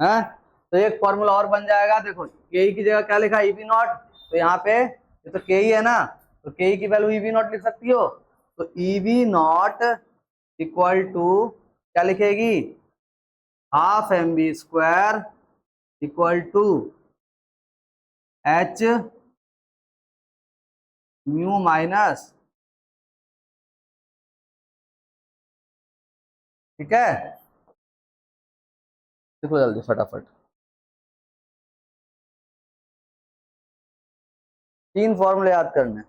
है, तो एक फॉर्मूला और बन जाएगा। देखो, के की जगह क्या लिखा? EB not. तो यहाँ पे ये तो के है ना, तो के की वैल्यू ईबी नॉट लिख सकती हो। तो ईबी नॉट इक्वल टू क्या लिखेगी? 12 mv² equal to H mu minus, ठीक है। देखो जल्दी फटाफट, 3 फॉर्मूले याद करने।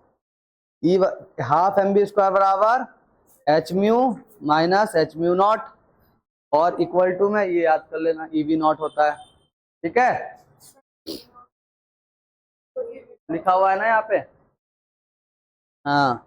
ई 12 mv² बराबर H mu minus H mu naught, और इक्वल टू में ये याद कर लेना, ईबी नॉट होता है, ठीक है। लिखा हुआ है ना यहाँ पे? हाँ,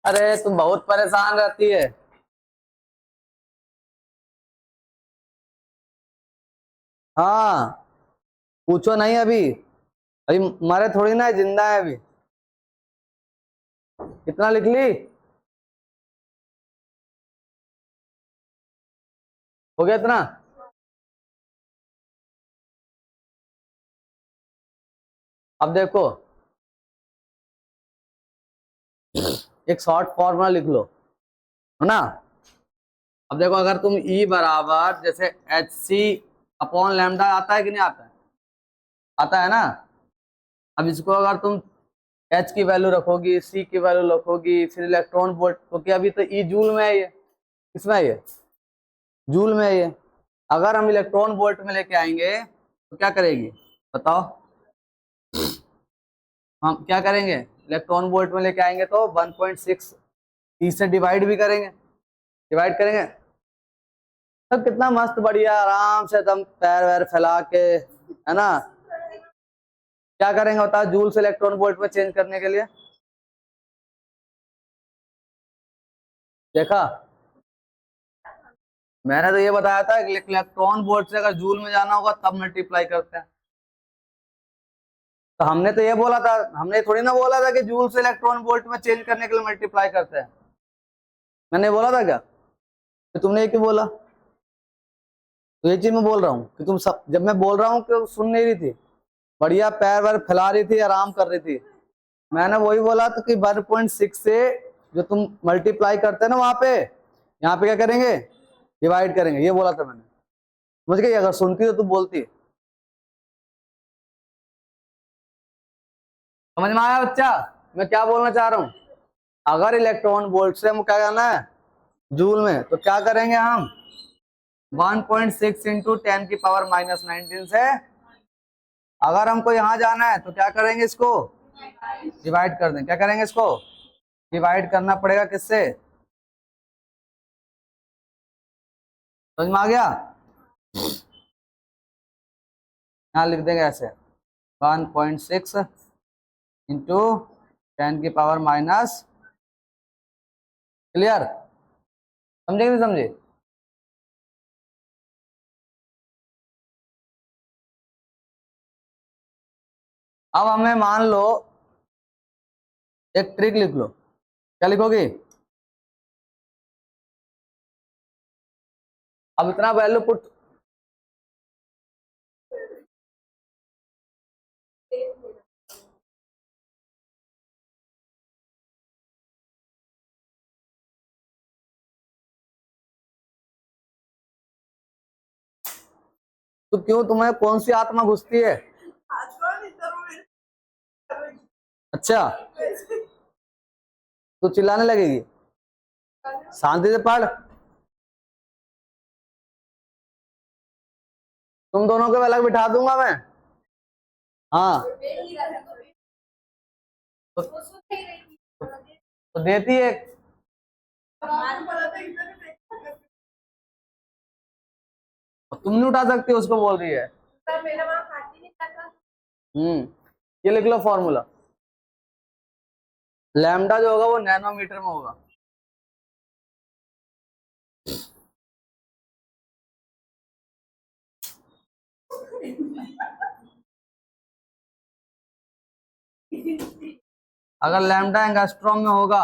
अरे तुम बहुत परेशान रहती है। हाँ, पूछो नहीं अभी, अभी मरे थोड़ी ना है, जिंदा है अभी। कितना लिख ली? हो गया इतना? अब देखो, एक शॉर्ट फॉर्मूला लिख लो, है ना। अब देखो, अगर तुम ई बराबर जैसे एच सी अपॉन लैम्डा आता है कि नहीं आता है? आता है ना। अब इसको अगर तुम एच की वैल्यू रखोगी, सी की वैल्यू रखोगी, फिर इलेक्ट्रॉन वोल्ट, तो क्या अभी तो ई जूल में है ये, किसमें है ये? जूल में है ये। अगर हम इलेक्ट्रॉन वोल्ट में लेके आएंगे तो क्या करेगी? बताओ। हम क्या करेंगे? इलेक्ट्रॉन वोल्ट में लेके आएंगे तो 1.6 30 से डिवाइड भी करेंगे, डिवाइड करेंगे। तो कितना मस्त बढ़िया आराम से एकदम पैर वैर फैला के, है ना। क्या करेंगे बताओ जूल से इलेक्ट्रॉन वोल्ट में चेंज करने के लिए? देखा, मैंने तो ये बताया था कि इलेक्ट्रॉन वोल्ट से अगर जूल में जाना होगा तब मल्टीप्लाई करते हैं। तो हमने तो ये बोला था, हमने थोड़ी ना बोला था कि जूल से इलेक्ट्रॉन वोल्ट में चेंज करने के लिए मल्टीप्लाई करते हैं। मैंने बोला था क्या? तो तुमने ये क्यों बोला? तो ये चीज मैं बोल रहा हूँ कि तुम सब, जब मैं बोल रहा हूँ कि सुन नहीं रही थी, बढ़िया पैर वैर फैला रही थी, आराम कर रही थी। मैंने वही बोला था कि 1.6 से जो तुम मल्टीप्लाई करते हैं ना वहां पे, यहाँ पे क्या करेंगे? डिवाइड करेंगे, ये बोला था मैंने। समझ गई? अगर सुनती तो तुम बोलती। समझ में आया बच्चा मैं क्या बोलना चाह रहा हूँ? अगर इलेक्ट्रॉन वोल्ट से हम क्या करना है जूल में, तो क्या करेंगे हम? 1.6 इंटू 10⁻⁻19 से अगर हमको यहां जाना है तो क्या करेंगे? इसको डिवाइड कर दें। क्या करेंगे? इसको डिवाइड करना पड़ेगा किससे? समझ में आ गया? यहां लिख देंगे ऐसे 1.6 इंटू 10⁻⁻। क्लियर? समझे कि नहीं समझे? अब हमें मान लो एक ट्रिक लिख लो। क्या लिखोगे? अब इतना वैल्यू पुट, तो क्यों तुम्हें कौन सी आत्मा घुसती है? अच्छा, तो चिल्लाने लगेगी। शांति से पढ़। तुम दोनों को अलग बिठा दूंगा मैं। हाँ, तो देती है। तुम नहीं उठा सकती, उसको बोल रही है। ये लिख लो फॉर्मूला। लैम्डा जो होगा वो नैनोमीटर में होगा। अगर लैम्डा एंगस्ट्रॉम में होगा,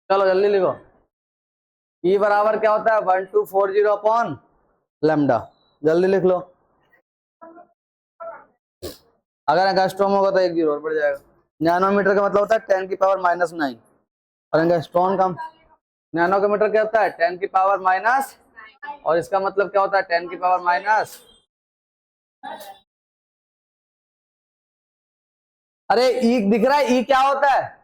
चलो जल्दी लिखो। ई बराबर क्या होता है? 1240 अपॉन लैम्डा। जल्दी लिख लो। अगर एंगस्ट्रॉम होगा तो 1 0 और बढ़ जाएगा। नैनोमीटर का मतलब होता है 10⁻⁹ और एंगस्ट्रॉम का, नैनो का मीटर क्या होता है? 10⁻⁻, और इसका मतलब क्या होता है? 10⁻⁻। अरे ई दिख रहा है? ई क्या होता है?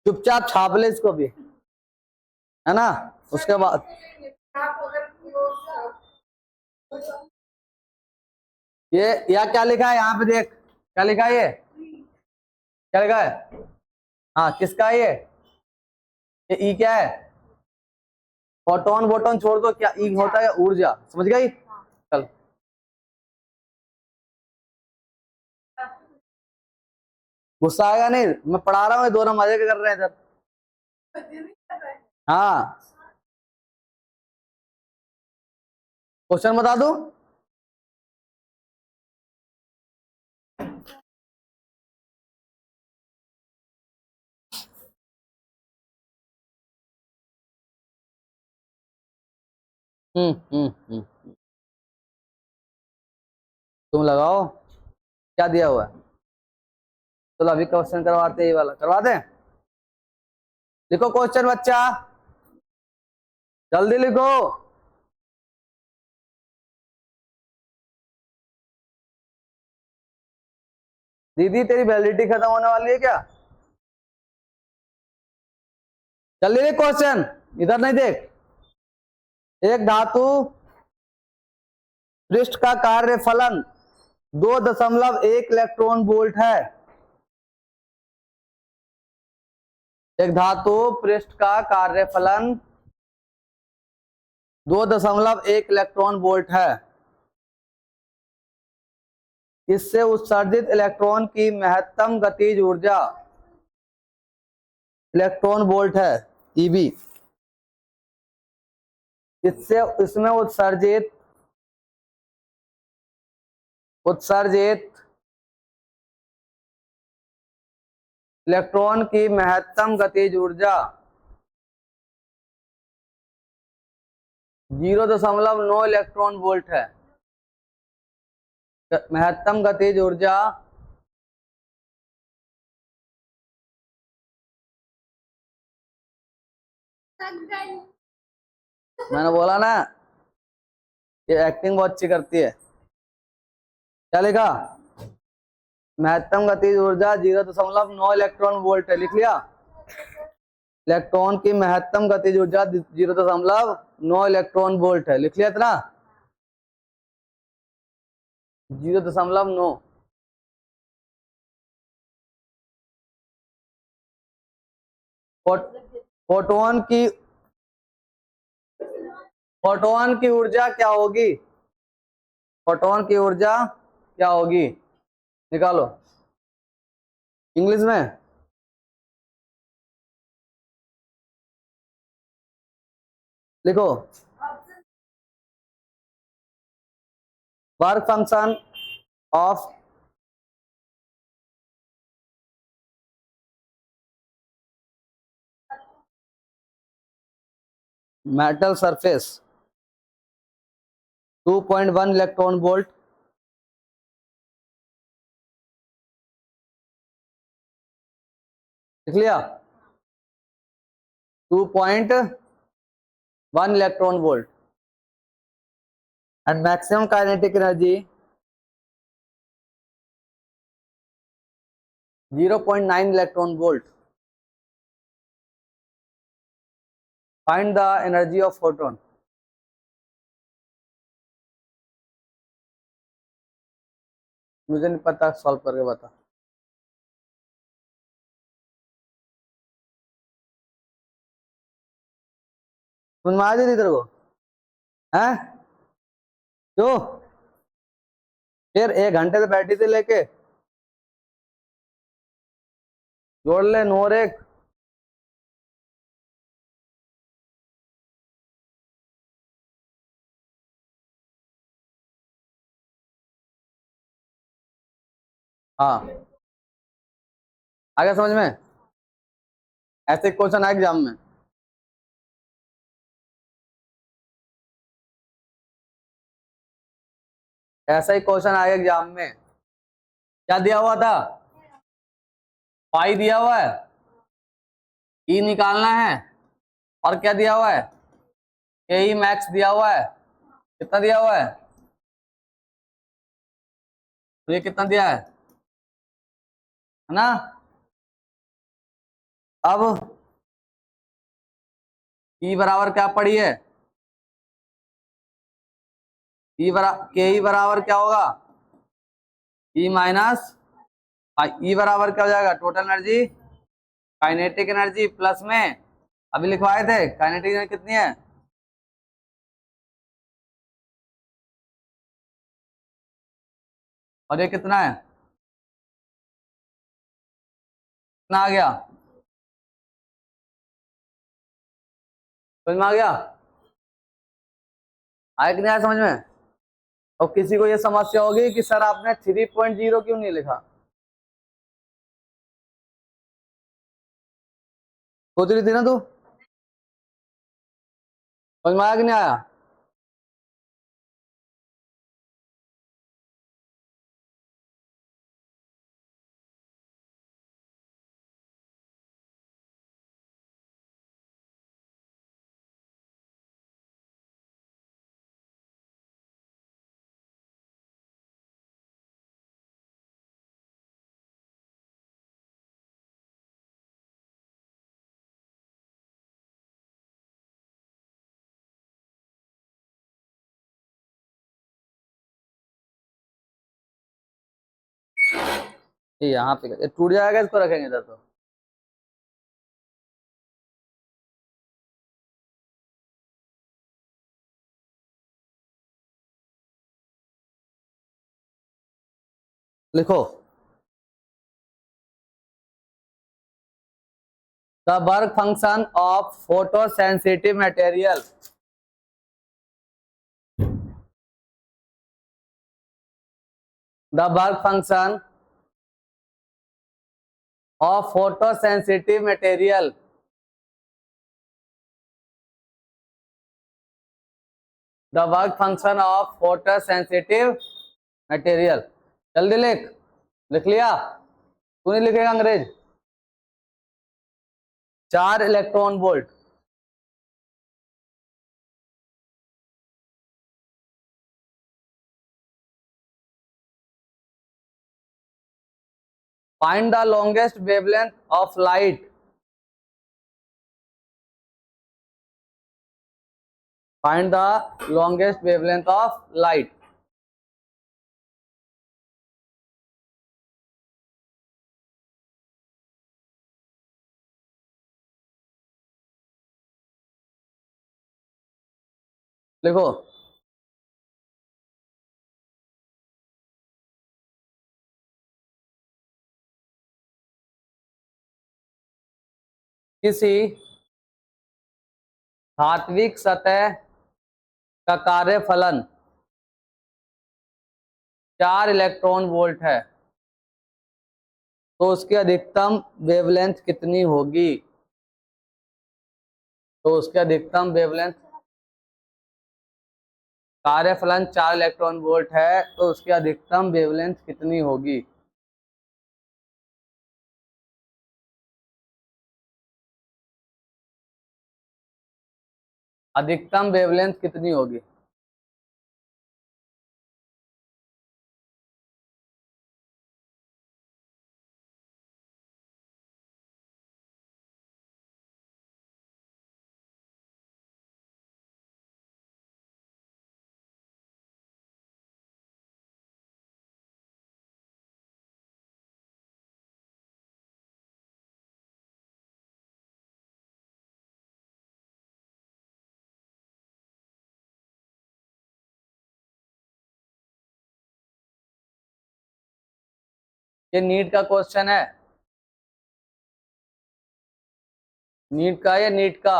चुपचाप छाप ले इसको भी, है ना। उसके बाद ये या क्या लिखा है यहाँ पे? देख क्या लिखा है? ये क्या लिखा है? हाँ, किसका है ये ई क्या है? फोटोन वोटोन छोड़ दो, क्या ई होता है? ऊर्जा। समझ गई? चल, गुस्सा आएगा नहीं, मैं पढ़ा रहा हूँ, दोनों मजे कर रहे हैं इधर। हाँ, क्वेश्चन बता दूं? हम्म। तुम लगाओ क्या दिया हुआ है। चलो अभी क्वेश्चन करवाते हैं, ये वाला करवा दें। लिखो क्वेश्चन बच्चा, जल्दी लिखो। दीदी तेरी वैलिडिटी खत्म होने वाली है क्या? जल्दी लिख क्वेश्चन, इधर नहीं देख। एक धातु पृष्ठ का कार्य फलन 2.1 इलेक्ट्रॉन वोल्ट है। एक धातु पृष्ठ का कार्यफलन 2.1 इलेक्ट्रॉन वोल्ट है। इससे उत्सर्जित इलेक्ट्रॉन की महत्तम गतिज ऊर्जा इलेक्ट्रॉन वोल्ट है, ईबी। इसमें उत्सर्जित इलेक्ट्रॉन की महत्तम गतिज ऊर्जा 0.9 इलेक्ट्रॉन वोल्ट है। महत्तम गतिज ऊर्जा मैंने बोला ना, ये एक्टिंग बहुत अच्छी करती है। क्या लिखा? महत्तम गतिज ऊर्जा 0.9 इलेक्ट्रॉन वोल्ट है, लिख लिया। इलेक्ट्रॉन की महत्तम गतिज ऊर्जा 0.9 इलेक्ट्रॉन वोल्ट है, लिख लिया इतना। 0.9। फोटोन की ऊर्जा क्या होगी? फोटोन की ऊर्जा क्या होगी? निकालो इंग्लिश में। लिखो work function of metal surface 2.1 electron volt. लिख लिया 2.1 electron volt and maximum kinetic energy 0.9 electron volt. Find the energy of photon. मुझे नहीं पता, सॉल्व करके बता। समझ में आ जाती तेरे को? हैं? क्यों? फिर 1 घंटे से बैठी थी लेके, जोड़ ले नोर एक। हाँ, आगे समझ में? ऐसे क्वेश्चन आए एग्जाम में। ऐसा ही क्वेश्चन आएगा एग्जाम में। क्या दिया हुआ था? पाई दिया हुआ है, ई निकालना है, और क्या दिया हुआ है? ए ई मैक्स दिया हुआ है। कितना दिया हुआ है? तो ये कितना दिया है ना? अब ई बराबर क्या पड़ी है? के ई बराबर क्या होगा? ई माइनस ई बराबर क्या हो जाएगा? Total energy kinetic energy plus में अभी लिखवाए थे काइनेटिक एनर्जी कितनी है? और ये कितना है? कितना आ गया? समझ में आ गया? आया कि नहीं आया समझ में? और किसी को ये समस्या होगी कि सर आपने 3.0 क्यों नहीं लिखा? सोच रही थी ना तू? समझ में आया कि नहीं आया? ये यहाँ पे टूट जाएगा, इसको रखेंगे इधर तो। लिखो, the work function of photo sensitive material, the work function of photo sensitive material, the work function of photo sensitive material. जल्दी लिख, लिख लिया? तू नहीं लिखेगा अंग्रेज? 4 electron volt, find the longest wavelength of light, find the longest wavelength of light. लिखो, किसी धात्विक सतह का कार्यफलन 4 इलेक्ट्रॉन वोल्ट है, तो उसकी अधिकतम वेवलेंथ कितनी होगी? तो उसकी अधिकतम वेवलेंथ, कार्यफलन 4 इलेक्ट्रॉन वोल्ट है, तो उसकी अधिकतम वेवलेंथ कितनी होगी? अधिकतम वेवलेंथ कितनी होगी? ये नीट का क्वेश्चन है, नीट का, ये नीट का।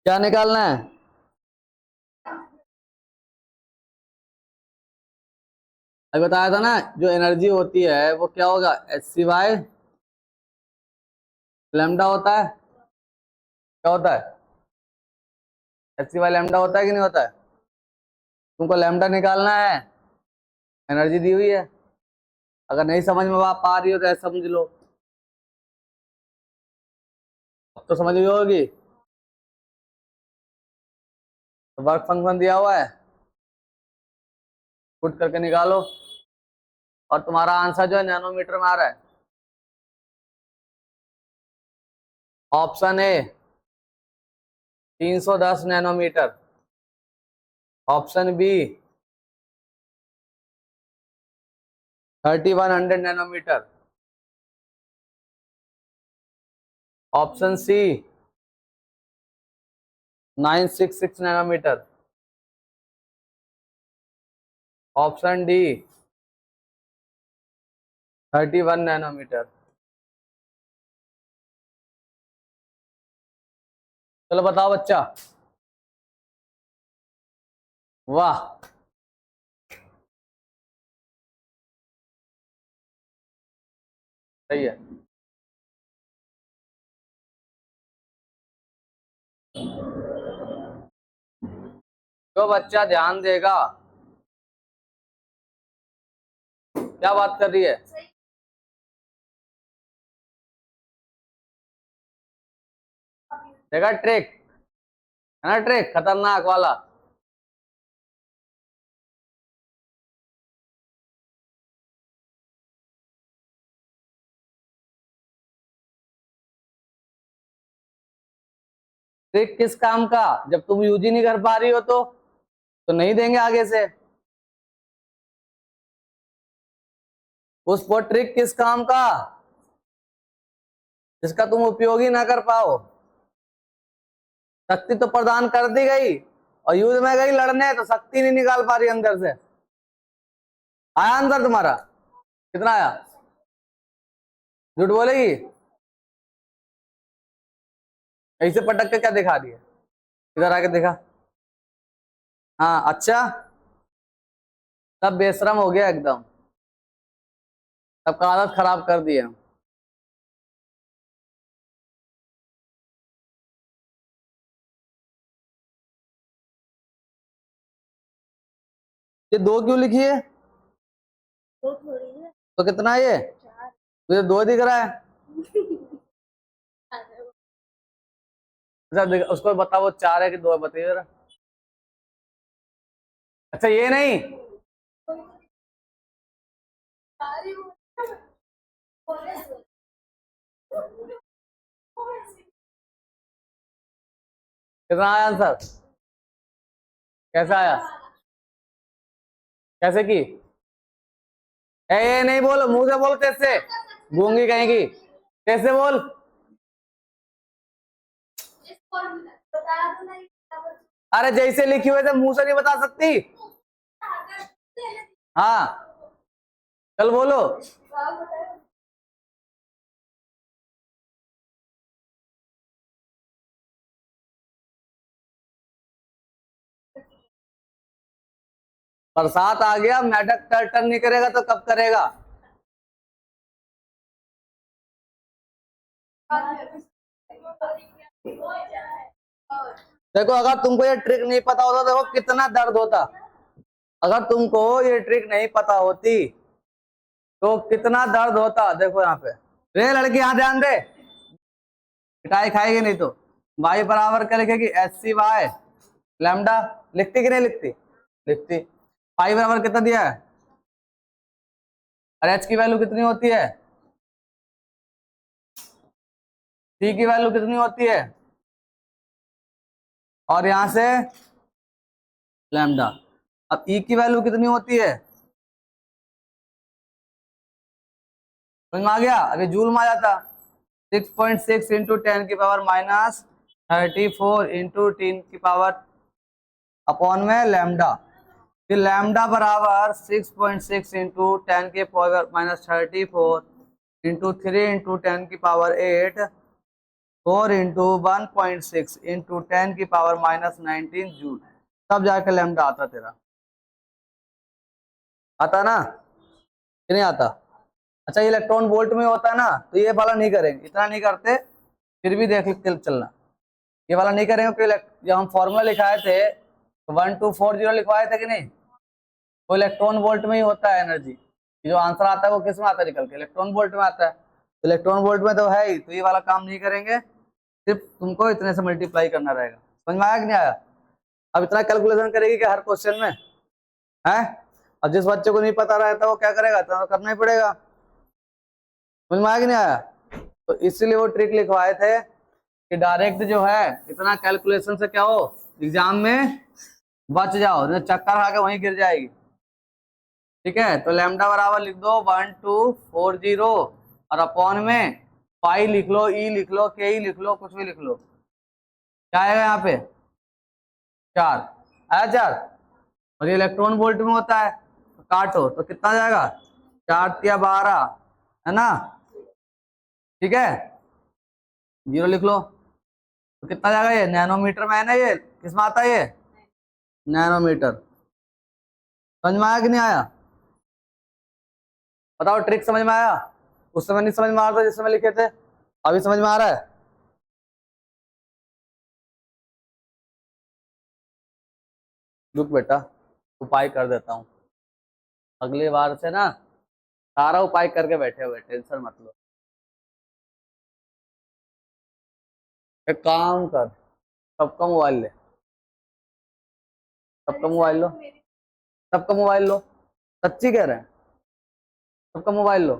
क्या निकालना है? अभी बताया था ना, जो एनर्जी होती है वो क्या होगा? Hc/, लैम्डा होता है। क्या होता है? Hc/, लैम्डा होता है कि नहीं होता है? तुमको लैम्डा निकालना है, एनर्जी दी हुई है। अगर नहीं समझ में आप आ रही हो तो ऐसा समझ लो, अब तो समझ में होगी। तो वर्क फंक्शन दिया हुआ है, पुट करके निकालो, और तुम्हारा आंसर जो है नैनोमीटर में आ रहा है। Option A 310 nanometre, option B 3100 nanometre, option C 966 nanometre, option D 31 nanometre. चलो बताओ बच्चा। वाह, सही है। जो बच्चा ध्यान देगा, क्या बात कर रही है? देखा ट्रिक है ना, ट्रिक खतरनाक वाला। ट्रिक किस काम का? जब तुम यूज ही नहीं कर पा रही हो तो नहीं देंगे आगे से। उस पर ट्रिक किस काम का, जिसका तुम उपयोग ही ना कर पाओ। शक्ति तो प्रदान कर दी गई और युद्ध में गई लड़ने तो शक्ति नहीं निकाल पा रही अंदर से। आया आंसर तुम्हारा? कितना आया? झूठ बोलेगी? ऐसे पटक के क्या दिखा रही है? इधर आके दिखा। हाँ अच्छा, सब बेशरम हो गया एकदम, सबका आदत खराब कर दिया। ये दो क्यों लिखी है? दो थोड़ी है, तो कितना है ये? चार। मुझे दो दिख रहा है। अच्छा उसको बताओ वो चार है कि दो है, बताइए जरा। अच्छा ये नहीं, कितना आया आंसर? कैसे आया? कैसे की? ए नहीं बोल, मुंह से बोल, कैसे? गूंगी कहेंगी, कैसे बोल? अरे जैसे लिखी हुई थे मुंह से नहीं बता सकती। हाँ चल बोलो। बरसात आ गया, मेढक टर्न नहीं करेगा तो कब करेगा? देखो अगर तुमको ये ट्रिक नहीं पता होता देखो कितना दर्द होता। अगर तुमको ये ट्रिक नहीं पता होती तो कितना दर्द होता। देखो यहाँ पे, रे लड़की यहाँ ध्यान दे, पिटाई खाएगी नहीं तो। वाई बराबर क्या लिखेगी? H C Y lambda. लिखती कि नहीं लिखती? लिखती। पाई बराबर कितना दिया है? और एच की वैल्यू कितनी होती है? सी की वैल्यू कितनी होती है? और यहां से लैम्डा। अब ई की वैल्यू कितनी होती है? समझ में आ गया? अभी जूल में आ जाता। 6.6 इंटू 10⁻34 इंटू 10 की पावर अपॉन में लैम्डा। फिर लैम्डा बराबर 6.6 इंटू 10 की पावर -34 इंटू 3 इंटू 10 की पावर 8 4 इंटू 1.6 इंटू 10 की पावर -19 जूल। तब जाकर लैम्डा आता तेरा। आता ना कि नहीं आता? अच्छा इलेक्ट्रॉन वोल्ट में होता ना तो ये वाला नहीं करेंगे, इतना नहीं करते, फिर भी देख के चलना। ये वाला नहीं करेंगे क्योंकि जब हम फॉर्मूला लिखाए थे तो 1240 लिखवाए थे कि नहीं, तो इलेक्ट्रॉन वोल्ट में ही होता है एनर्जी। जो आंसर आता है वो किस में आता है? निकल के इलेक्ट्रॉन वोल्ट में आता है। तो इलेक्ट्रॉन वोल्ट में तो है ही, तो ये वाला काम नहीं करेंगे, सिर्फ तुमको इतने से मल्टीप्लाई करना रहेगा। समझ में आया कि नहीं आया? अब इतना कैलकुलेशन करेगी कि हर क्वेश्चन में है। अब जिस बच्चे को नहीं पता रहता वो क्या करेगा? तो करना ही पड़ेगा। समझ में आया कि नहीं आया? तो इसीलिए वो ट्रिक लिखवाए थे कि डायरेक्ट जो है इतना कैलकुलेशन से क्या हो, एग्जाम में बच जाओ, नहीं चक्कर खा के वहीं गिर जाएगी। ठीक है, तो लैम्डा बराबर लिख दो 1240 और अपॉन में पाई लिख लो, ई लिख लो, के ई लिख लो, कुछ भी लिख लो। क्या आएगा यहाँ पे? 4 आया 4। और ये इलेक्ट्रॉन वोल्ट में होता है तो काटो तो कितना जाएगा? 4 या 12 है ना? ठीक है, 0 लिख लो तो कितना जाएगा? ये नैनोमीटर में है ना, ये किस में आता है? ये नैनोमीटर। समझ में आया कि नहीं आया? बताओ ट्रिक समझ में आया? उस समय नहीं समझ में आ रहा था जिस समय लिखे थे, अभी समझ में आ रहा है? रुक बेटा, उपाय कर देता हूँ। अगली बार से ना सारा उपाय करके बैठे हुए, टेंशन मत लो। एक काम कर, सबका मोबाइल ले, सबका मोबाइल लो, सबका मोबाइल लो, सच्ची कह रहे हैं, सबका मोबाइल लो।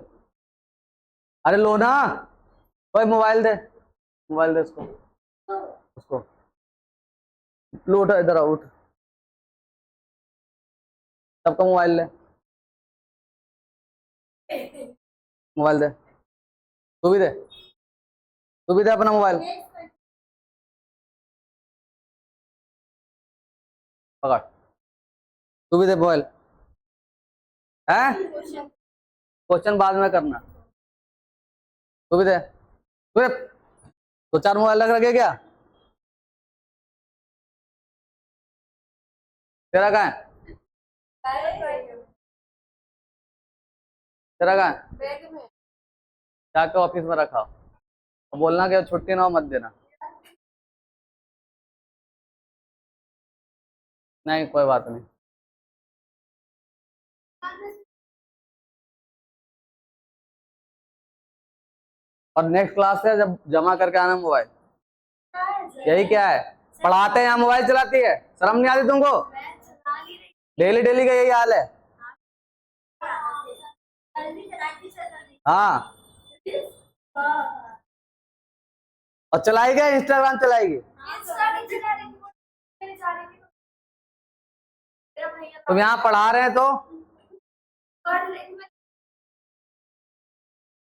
अरे लो ना, कोई मोबाइल दे, मोबाइल दे उसको, उसको लो, उठ इधर आओ, उठ, सबका मोबाइल ले। मोबाइल दे, तू भी दे, तू भी दे अपना मोबाइल, पकड़, तू भी दे मोबाइल। है क्वेश्चन बाद में करना, तू भी दे, तू दे। तो 4 मोबाइल लग रखे क्या? तेरा कहाँ है? तेरा कहाँ है? बैग में। जाके ऑफिस में रखा, और बोलना कि छुट्टी ना हो मत देना। नहीं कोई बात नहीं। और नेक्स्ट क्लास से जब जमा करके आना मोबाइल। यही क्या है, पढ़ाते हैं यहाँ मोबाइल चलाती है, शर्म नहीं आती तुमको? डेली डेली का यही हाल है। हाँ, और चलाएगी क्या? इंस्टाग्राम चलाएगी? तुम यहाँ पढ़ा रहे हैं तो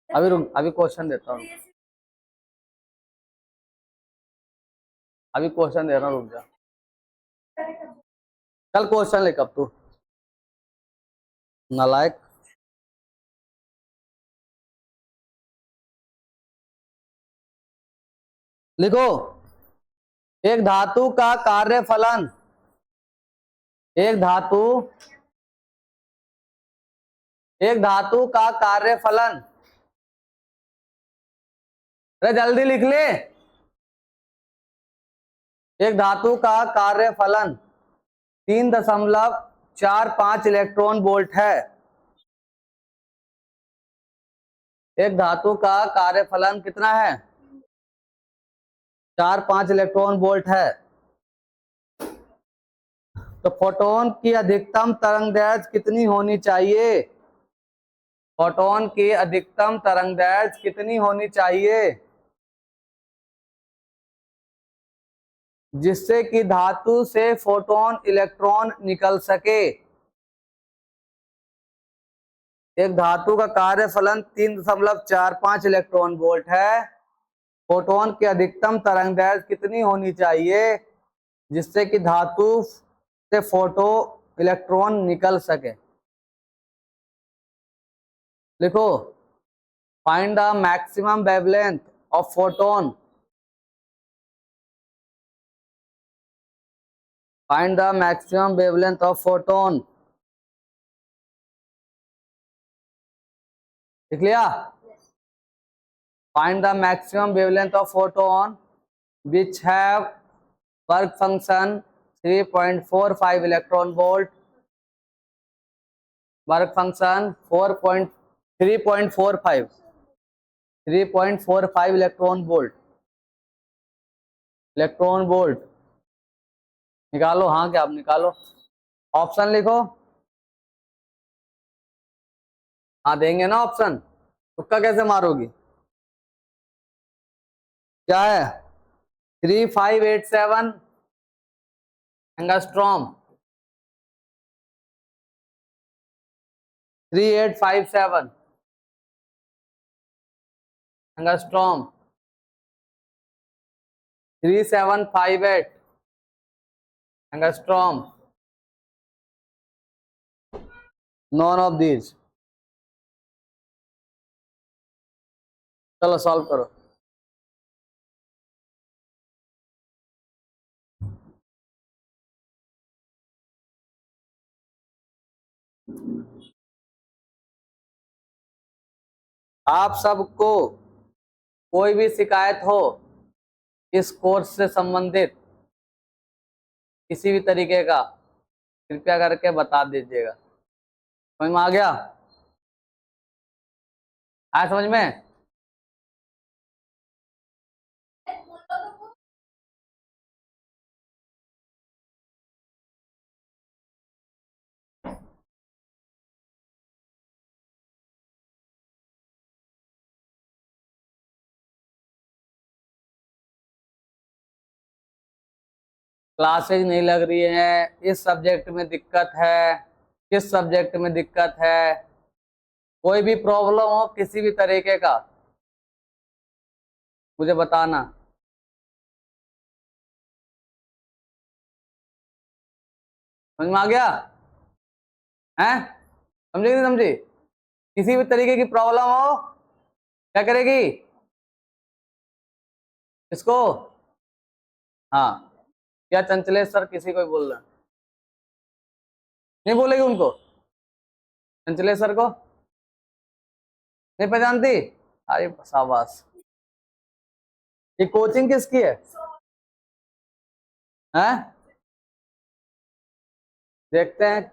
अभी रुक, अभी क्वेश्चन देता हूँ, अभी क्वेश्चन दे रहा हूँ, रुक जा। चल क्वेश्चन लिख अब तू, नालायक। लिखो, एक धातु का कार्यफलन, एक धातु, एक धातु का कार्यफलन, अरे जल्दी लिख ले। एक धातु का कार्यफलन 3.45 इलेक्ट्रॉन वोल्ट है। एक धातु का कार्यफलन कितना है? 4-5 इलेक्ट्रॉन वोल्ट है। तो फोटोन की अधिकतम तरंगदैर्घ्य कितनी होनी चाहिए? फोटोन की अधिकतम तरंगदैर्घ्य कितनी होनी चाहिए जिससे कि धातु से फोटोन इलेक्ट्रॉन निकल सके? एक धातु का कार्यफलन 3.45 इलेक्ट्रॉन वोल्ट है। फोटोन की अधिकतम तरंगदैर्घ्य कितनी होनी चाहिए जिससे कि धातु से फोटो इलेक्ट्रॉन निकल सके? लिखो, find the maximum wavelength of photon, find the maximum wavelength of photon. लिख लिया? Find the maximum wavelength of photon which have work function 3.45 electron volt, work function 3.45 electron volt, electron volt निकालो। हाँ क्या आप निकालो, ऑप्शन लिखो। हाँ देंगे ना ऑप्शन, तुक्का कैसे मारोगी? क्या है? 3587 angstrom, 3857 angstrom, 3758 angstrom, none of these. चलो सॉल्व करो। आप सबको कोई भी शिकायत हो इस कोर्स से संबंधित किसी भी तरीके का, कृपया करके बता दीजिएगा। समझ में आ गया? आया समझ में? क्लासेज नहीं लग रही है, इस सब्जेक्ट में दिक्कत है, किस सब्जेक्ट में दिक्कत है? कोई भी प्रॉब्लम हो किसी भी तरीके का मुझे बताना। समझ में आ गया है? समझी नहीं समझी? किसी भी तरीके की प्रॉब्लम हो क्या करेगी इसको? हाँ, क्या चंचलेश्वर किसी को भी बोल रहा नहीं बोलेगी उनको? चंचलेश्वर को नहीं पहचानती? अरे शाबाश। ये कोचिंग किसकी है? हैं? देखते हैं।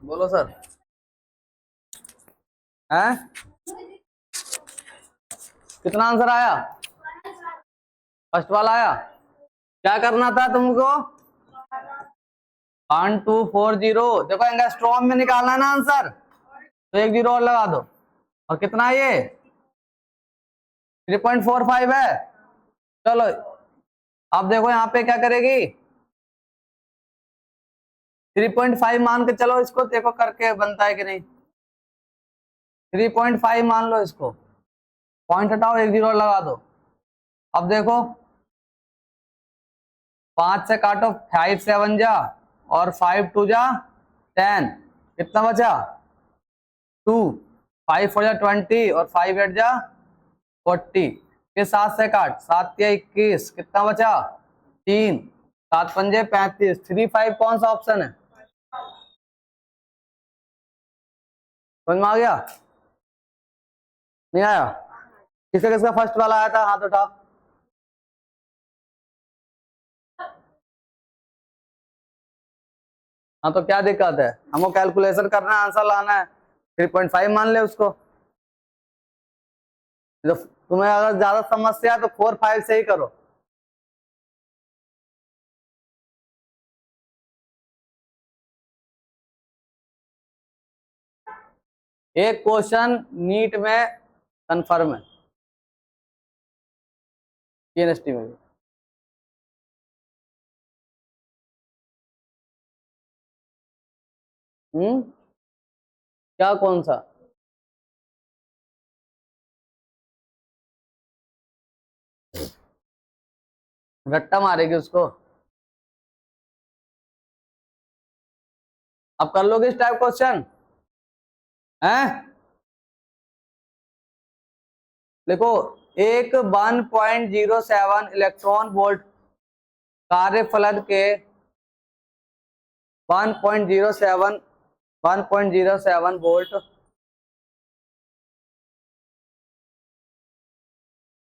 बोलो सर। हैं? कितना आंसर आया? फर्स्ट वाला आया। क्या करना था तुमको? 1240। देखो एंगस्ट्रॉम में निकालना है ना आंसर, तो एक जीरो और लगा दो। और कितना है ये? 3.45 है। चलो अब देखो यहाँ पे क्या करेगी। 3.5 मान के चलो इसको, देखो करके बनता है कि नहीं। 3.5 मान लो इसको, पॉइंट हटाओ, एक जीरो लगा दो। अब देखो 5 से काटो, 5 7 जा और 5 2 जा 10, कितना बचा? 2। 5 4 जा 20 और 5 8 जा 40। फिर 7 से काट, 7 या 21, कितना बचा? 3। 7 पंजे 35। 3 5 कौन सा ऑप्शन है? समझ में आ गया? नहीं आया? किसका किसका फर्स्ट वाला आया था, हाथ उठाओ। हाँ तो क्या दिक्कत है, हमको कैलकुलेशन करना है, आंसर लाना है। 3.5 मान ले उसको। तो तुम्हें अगर ज्यादा समस्या है तो 4 5 से ही करो। एक क्वेश्चन नीट में कंफर्म है, यूनिवर्सिटी में भी। क्या कौन सा? रट्टा मारेगी उसको? अब कर लोगे इस टाइप क्वेश्चन हैं? देखो, एक 1.07 इलेक्ट्रॉन वोल्ट कार्यफलन के 1.07 वोल्ट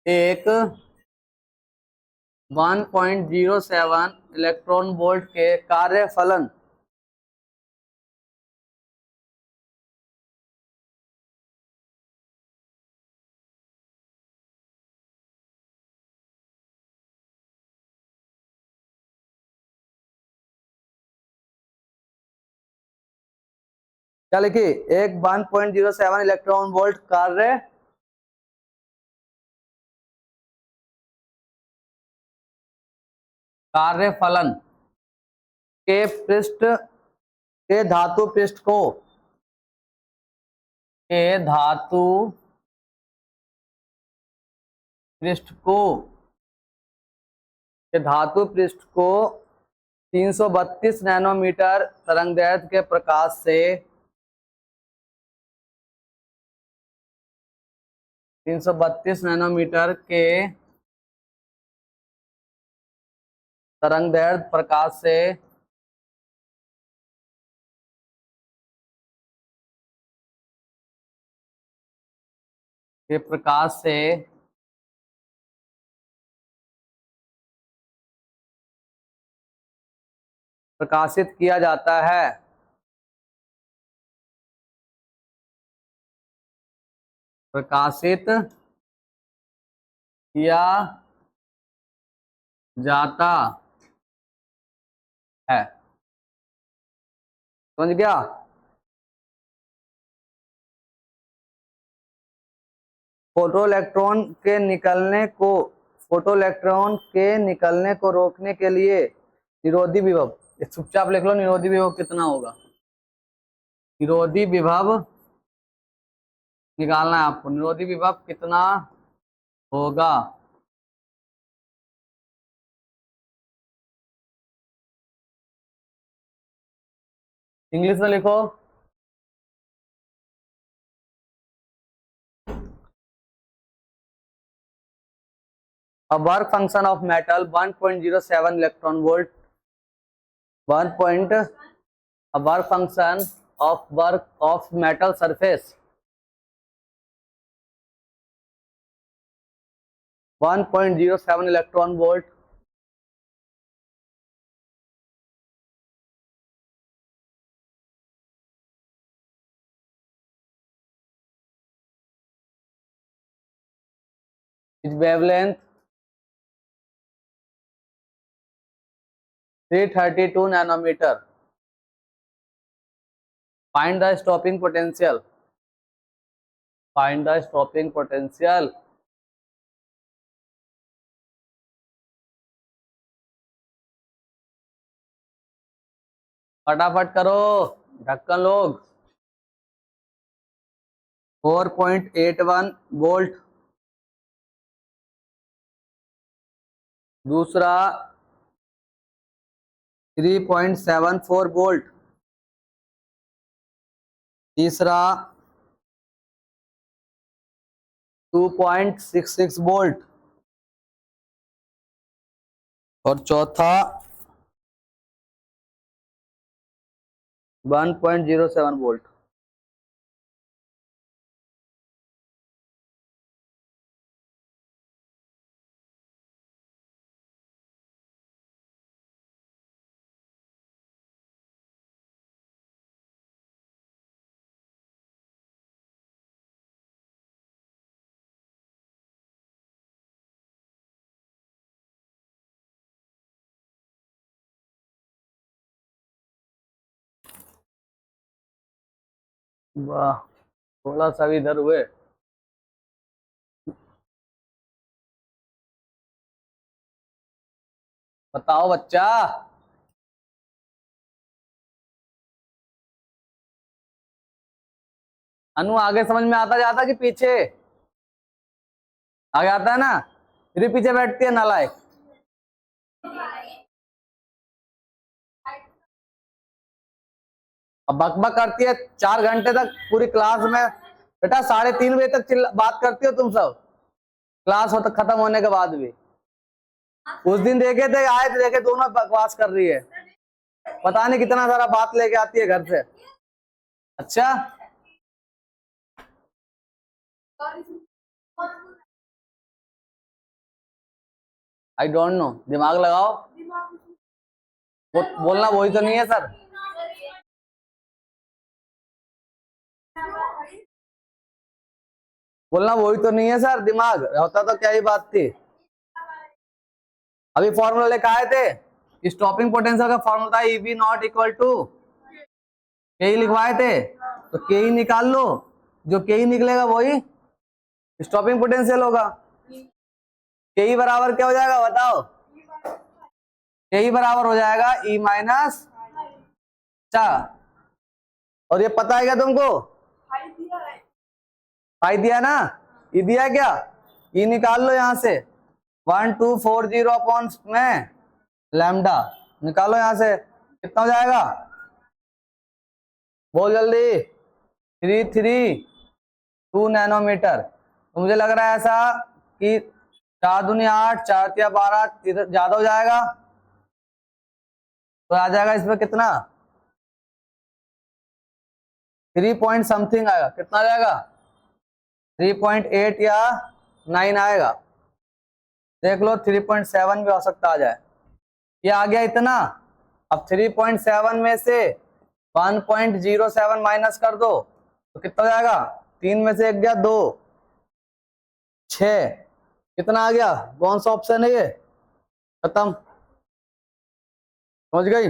एक 1.07 इलेक्ट्रॉन वोल्ट के कार्यफलन क्या लिखी? एक 1.07 इलेक्ट्रॉन वोल्ट कार्य कार्यफलन के पृष्ठ के धातु पृष्ठ को धातु पृष्ठ को 332 नैनोमीटर तरंगदैर्घ्य के प्रकाश से 332 नैनोमीटर के तरंगदैर्घ्य प्रकाश से प्रकाशित किया जाता है। प्रकाशित किया जाता है। समझ गया? फोटोइलेक्ट्रॉन के निकलने को रोकने के लिए निरोधी विभव, चुपचाप लिख लो, निरोधी विभव कितना होगा। निरोधी विभव निकालना है आपको, निरोधी विभव कितना होगा। इंग्लिश में लिखो। A work function of metal 1.07 electron volt. A work function of metal surface 1.07 electron volt its wavelength 332 nanometer. Find the stopping potential. Find the stopping potential. फटाफट करो ढक्कन लोग। 4.81 वोल्ट, दूसरा 3.74 वोल्ट, तीसरा 2.66 वोल्ट और चौथा 1.07 वोल्ट। वाह, थोड़ा सा भी इधर हुए। बताओ बच्चा। अनु आगे समझ में आता जाता कि पीछे? आगे आता है ना, फिर भी पीछे बैठती है नालायक। अब बकबक करती है 4 घंटे तक पूरी क्लास में। बेटा 3:30 बजे तक बात करती हो तुम सब, क्लास हो तक खत्म होने के बाद भी। उस दिन देखे थे, आए थे, देखे दोनों बकवास कर रही है, पता नहीं कितना सारा बात लेके आती है घर से। अच्छा, आई डोंट नो, दिमाग लगाओ। बोलना वही तो नहीं है सर। बोलना वही तो नहीं है सर, दिमाग होता तो क्या ही बात थी। अभी फॉर्मूला लेके आए थे, स्टॉपिंग पोटेंशियल का फॉर्मूला था EV नॉट इक्वल टू के लिखवाए थे, तो के निकाल लो, जो के निकलेगा वही स्टॉपिंग पोटेंशियल होगा। के बराबर क्या हो जाएगा बताओ? यही बराबर हो जाएगा ई माइनस चार। और ये पता है क्या तुमको? हाई दिया है। पाई दिया ना, ये दिया क्या? ये निकाल लो यहां से 1240 अपॉन में लैम्डा निकालो यहां से, कितना हो जाएगा? बोल जल्दी। 332 नैनोमीटर। तो मुझे लग रहा है ऐसा कि 4 दूनी 8, 4 तिया 12, ज्यादा हो जाएगा। तो आ जाएगा इसमें कितना? 3 पॉइंट समथिंग आएगा। कितना आ जाएगा? 3.8 या 9 आएगा। देख लो 3.7 भी हो सकता आ जाए। ये आ गया इतना। अब 3.7 में से 1.07 माइनस कर दो तो कितना हो जाएगा? 3 में से 1 गया 2, 6। कितना आ गया? कौन सा ऑप्शन है ये? खत्म। समझ गई?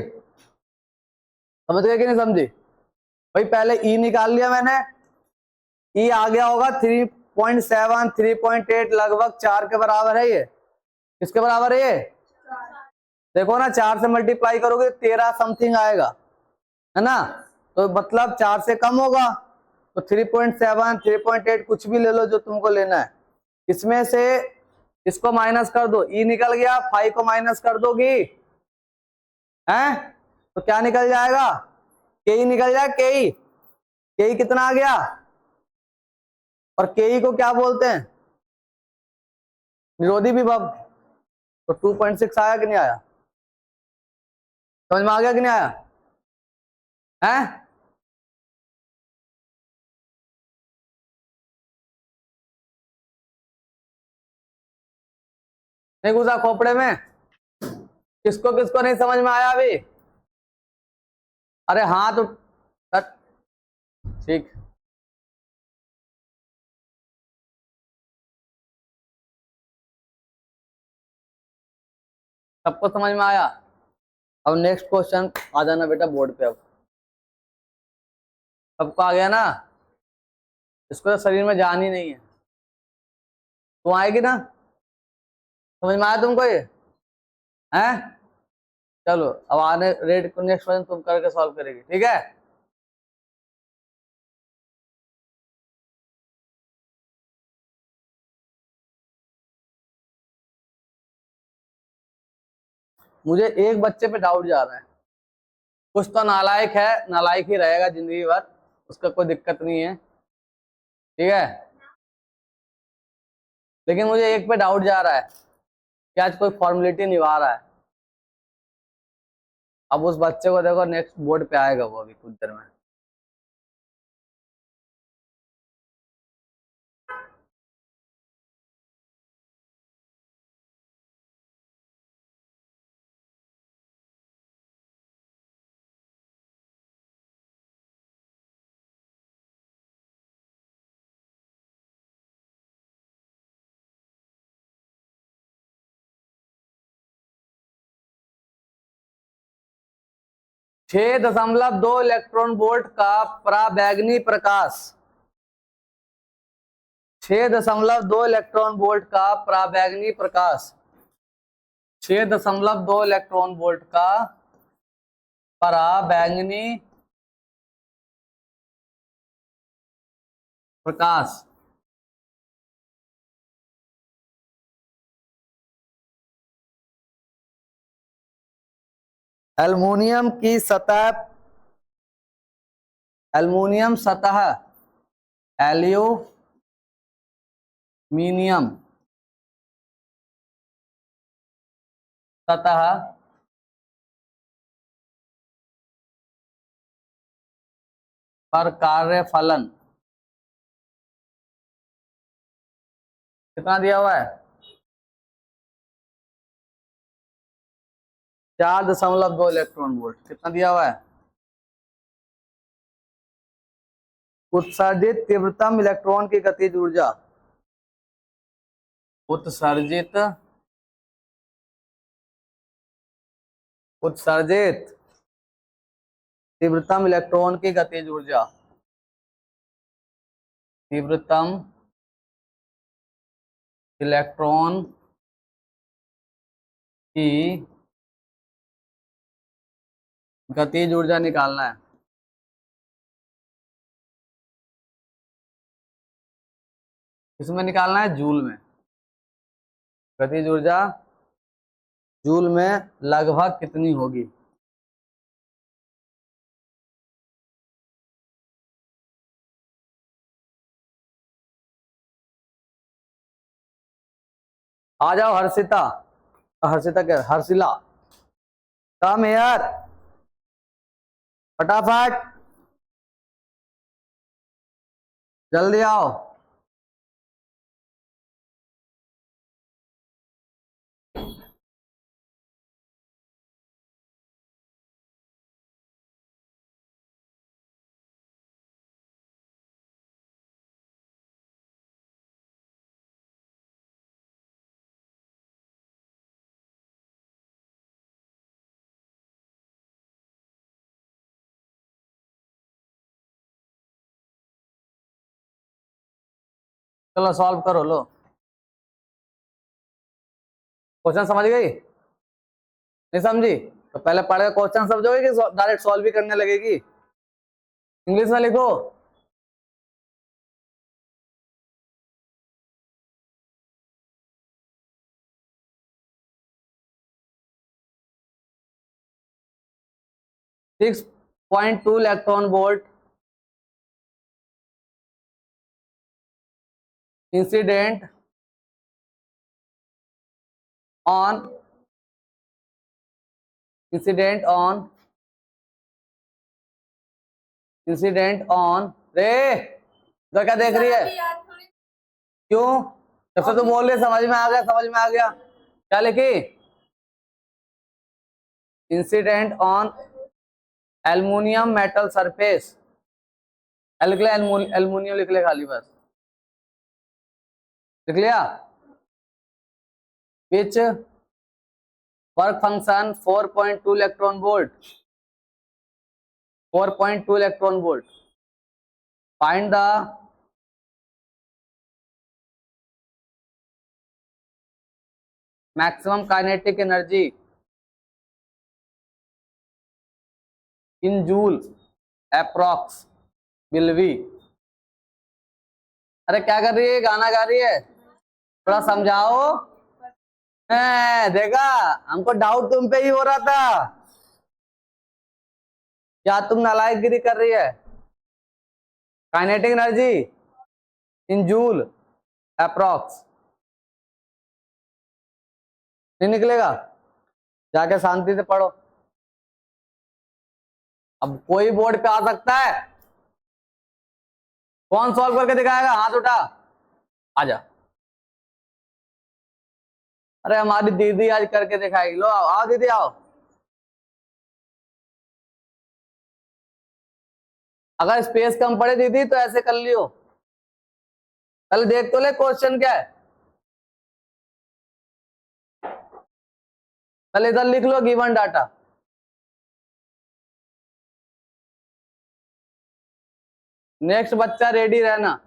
समझ गए कि नहीं समझी? भाई पहले ई निकाल लिया मैंने, ई आ गया होगा 3.7, 3.8 लगभग 4 के बराबर है ये। किसके बराबर है ये? देखो ना, 4 से मल्टीप्लाई करोगे 13 समथिंग आएगा, है ना? तो मतलब 4 से कम होगा। तो 3.7, 3.8 कुछ भी ले लो जो तुमको लेना है। इसमें से इसको माइनस कर दो, ई निकल गया। 5 को माइनस कर दोगी हैं तो क्या निकल जाएगा? के ई निकल जाएगा। के ई कितना आ गया? और के ई को क्या बोलते हैं? विरोधी विभव। तो 2.6 आया कि नहीं आया? समझ में आ गया कि नहीं आया? हैं? नहीं घुसा खोपड़े में? किसको किसको नहीं समझ में आया अभी? अरे हाँ तो ठीक। सबको समझ में आया? अब नेक्स्ट क्वेश्चन आ जाना बेटा बोर्ड पे। अब सबको आ गया ना? इसको तो शरीर में जान ही नहीं है, तो आएगी ना? समझ में आया तुमको ये? हैं? चलो अब आने रेड नेक्स्ट क्वेश्चन तुम करके सॉल्व करेगी, ठीक है? मुझे एक बच्चे पे डाउट जा रहा है। कुछ तो नालायक है, नालायक ही रहेगा जिंदगी भर, उसका कोई दिक्कत नहीं है, ठीक है? लेकिन मुझे एक पे डाउट जा रहा है कि आज कोई फॉर्मेलिटी निभा रहा है। अब उस बच्चे को देखो, नेक्स्ट बोर्ड पे आएगा वो अभी कुछ देर में। छह दशमलव दो इलेक्ट्रॉन वोल्ट का पराबैंगनी प्रकाश, 6.2 इलेक्ट्रॉन वोल्ट का पराबैंगनी प्रकाश, 6.2 इलेक्ट्रॉन वोल्ट का पराबैंगनी प्रकाश एल्युमिनियम की सतह, एल्युमिनियम सतह, एल्यूमिनियम सतह पर कार्य फलन कितना दिया हुआ है? 4.2 इलेक्ट्रॉन वोल्ट। कितना दिया हुआ है? उत्सर्जित तीव्रतम इलेक्ट्रॉन की गतिज ऊर्जा, उत्सर्जित उत्सर्जित तीव्रतम इलेक्ट्रॉन की गतिज ऊर्जा, तीव्रतम इलेक्ट्रॉन की गतिज ऊर्जा निकालना है। इसमें निकालना है जूल में। गतिज ऊर्जा जूल में लगभग कितनी होगी? आ जाओ हर्षिता, हर्षिता क्या, हर्षिला, कम यार, फटाफट जल्दी आओ। चलो सॉल्व करो, लो क्वेश्चन समझ गई? नहीं समझी तो पहले पढ़ के क्वेश्चन समझोगे कि डायरेक्ट सॉल्व भी करने लगेगी? इंग्लिश में लिखो। Six 6.2 electron volt incident on incident on रे, तो क्या देख रही है? क्यों? जब से तो बोल रही है समझ में आ गया, समझ में आ गया, क्या लिखी? Incident on aluminium metal surface, लिख लिया, एल्युमिनियम लिख ले खाली, बस लिख लिया। Which work function 4.2 electron volt, 4.2 electron volt, find the maximum kinetic energy in joule approx will be. अरे क्या कर रही है, गाना गा रही है, थोड़ा समझाओ। देखा, हमको डाउट तुम पे ही हो रहा था, क्या तुम नालायकगिरी कर रही है? Kinetic energy in joule approx, नहीं निकलेगा? जाके शांति से पढ़ो। अब कोई बोर्ड पे आ सकता है, कौन सॉल्व करके दिखाएगा? हाथ उठा, आजा। अरे हमारी दीदी आज करके दिखाएगी, लो आओ, आओ दीदी आओ। अगर स्पेस कम पड़े दीदी तो ऐसे कर लियो, पहले देख तो ले क्वेश्चन क्या है, पहले इधर लिख लो गिवन डाटा। नेक्स्ट बच्चा रेडी रहना।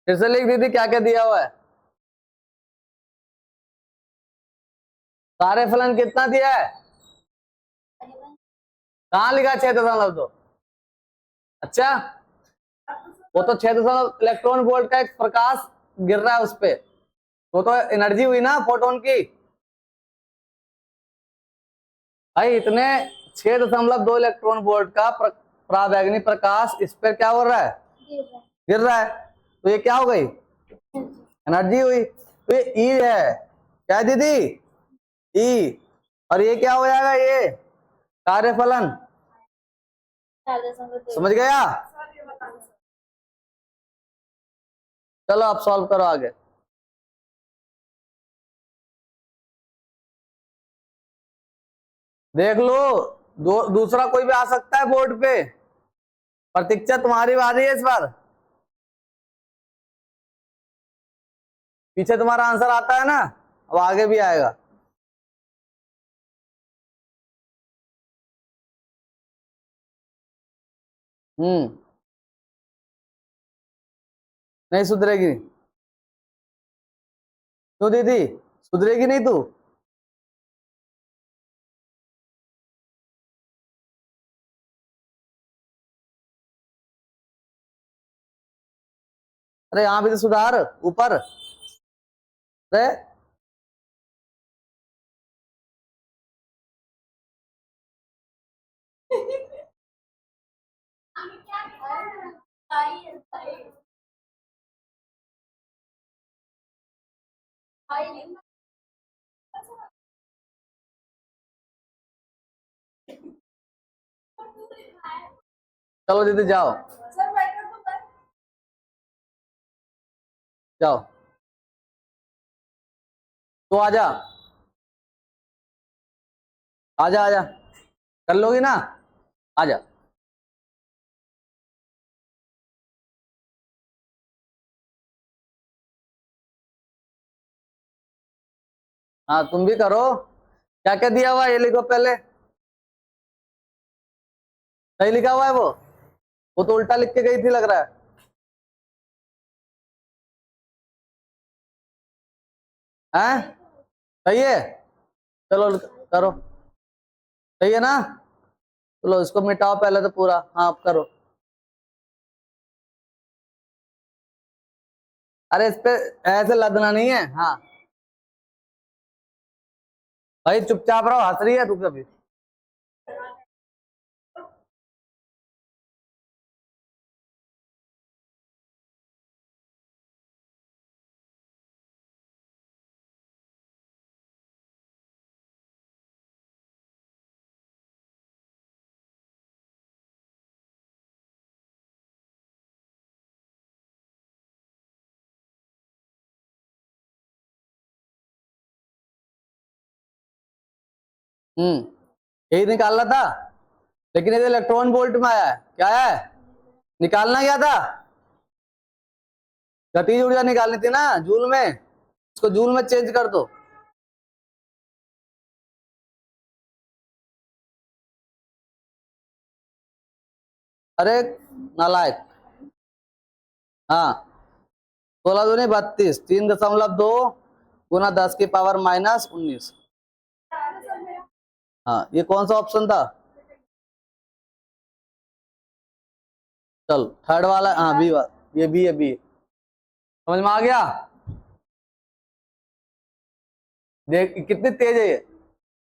फिर से लिख दीदी क्या क्या दिया हुआ है। सारे फलन कितना दिया है? कहाँ लिखा 6.2? अच्छा, वो तो 6 इलेक्ट्रॉन वोल्ट का एक प्रकाश गिर रहा है उस पे, वो तो एनर्जी हुई ना फोटोन की। भाई इतने 6.2 इलेक्ट्रॉन वोल्ट का परावैंगनी प्रकाश इस पर क्या हो रहा है? गिर रहा है, तो ये क्या हो गई? एनर्जी हुई। तो ये ई है, क्या है दीदी? ई। और ये क्या हो जाएगा? ये कार्यफलन, समझ गया? चलो आप सॉल्व करो आगे। देख लो, दूसरा कोई भी आ सकता है बोर्ड पे। प्रतीक्षा तुम्हारी बारी है इस बार। पीछे तुम्हारा आंसर आता है ना, अब आगे भी आएगा। नहीं सुधरेगी। क्यों दीदी, सुधरेगी नहीं तू? अरे यहाँ भी तो सुधार ऊपर। अरे चलो दीदी जाओ, जाओ तो आजा, आजा आजा, कर लोगी ना, आजा। हाँ तुम भी करो। क्या क्या दिया हुआ है ये लिखो पहले। सही लिखा हुआ है वो तो उल्टा लिख के गई थी लग रहा है। हैं? सही है, चलो करो। सही है ना? चलो इसको मिटाओ पहले तो पूरा, हाँ अब करो। अरे इस पे ऐसे लदना नहीं है। हाँ भाई चुपचाप रहो, हंस रही है तू कभी। यही निकालना था, लेकिन ये इलेक्ट्रॉन वोल्ट में आया है। क्या है? निकालना क्या था? गतिज ऊर्जा निकालनी थी ना जूल में, इसको जूल में चेंज कर दो। अरे नालायक। हाँ 16 दूनी 32, 3.2 गुना 10 की पावर -19। हाँ ये कौन सा ऑप्शन था? चल थर्ड वाला, हाँ बी वाला, ये बी है, बी। समझ में आ गया? देख कितनी तेज है ये।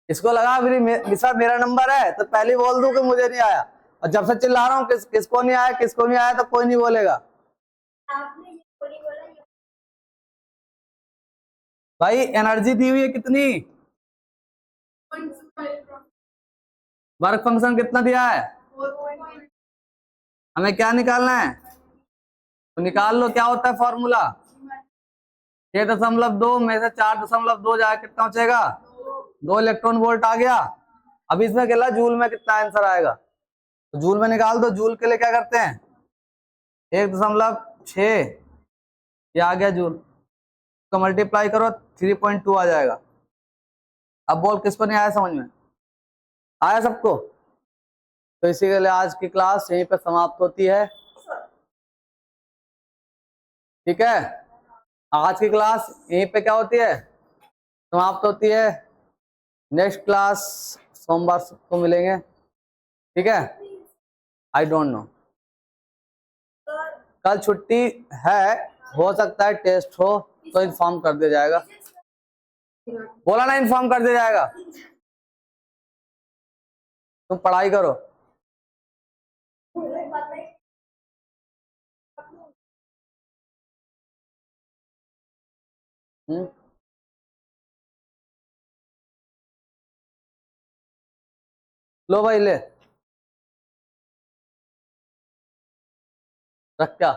इसको लगा मेरी मिसा मेरा नंबर है तो पहले बोल दूं कि मुझे नहीं आया, और जब से चिल्ला रहा हूँ किसको नहीं आया, किसको नहीं आया, तो कोई नहीं बोलेगा। आपने ये थोड़ी बोला ये। भाई एनर्जी दी हुई है कितनी, वर्क फंक्शन कितना दिया है, हमें क्या निकालना है तो निकाल लो। क्या होता है फॉर्मूला? 6.2 में से 4.2 जाए कितना बचेगा? 2 इलेक्ट्रॉन वोल्ट आ गया। अब इसमें क्या जूल में कितना आंसर आएगा, तो जूल में निकाल दो। जूल के लिए क्या करते हैं, 1.6, ये आ गया जूल, तो मल्टीप्लाई करो 3.2 आ जाएगा। अब बोल किसको नहीं आया समझ में? आया सबको? तो इसी के लिए आज की क्लास यहीं पे समाप्त होती है। ठीक है, आज की क्लास यहीं पे क्या होती है, समाप्त होती है। नेक्स्ट क्लास सोमवार को मिलेंगे। ठीक है, आई डोंट नो, कल छुट्टी है, हो सकता है टेस्ट हो तो इन्फॉर्म कर दिया जाएगा। बोला ना, इन्फॉर्म कर दिया जाएगा। तुम पढ़ाई करो। हम्म, लो भाई ले, रख क्या?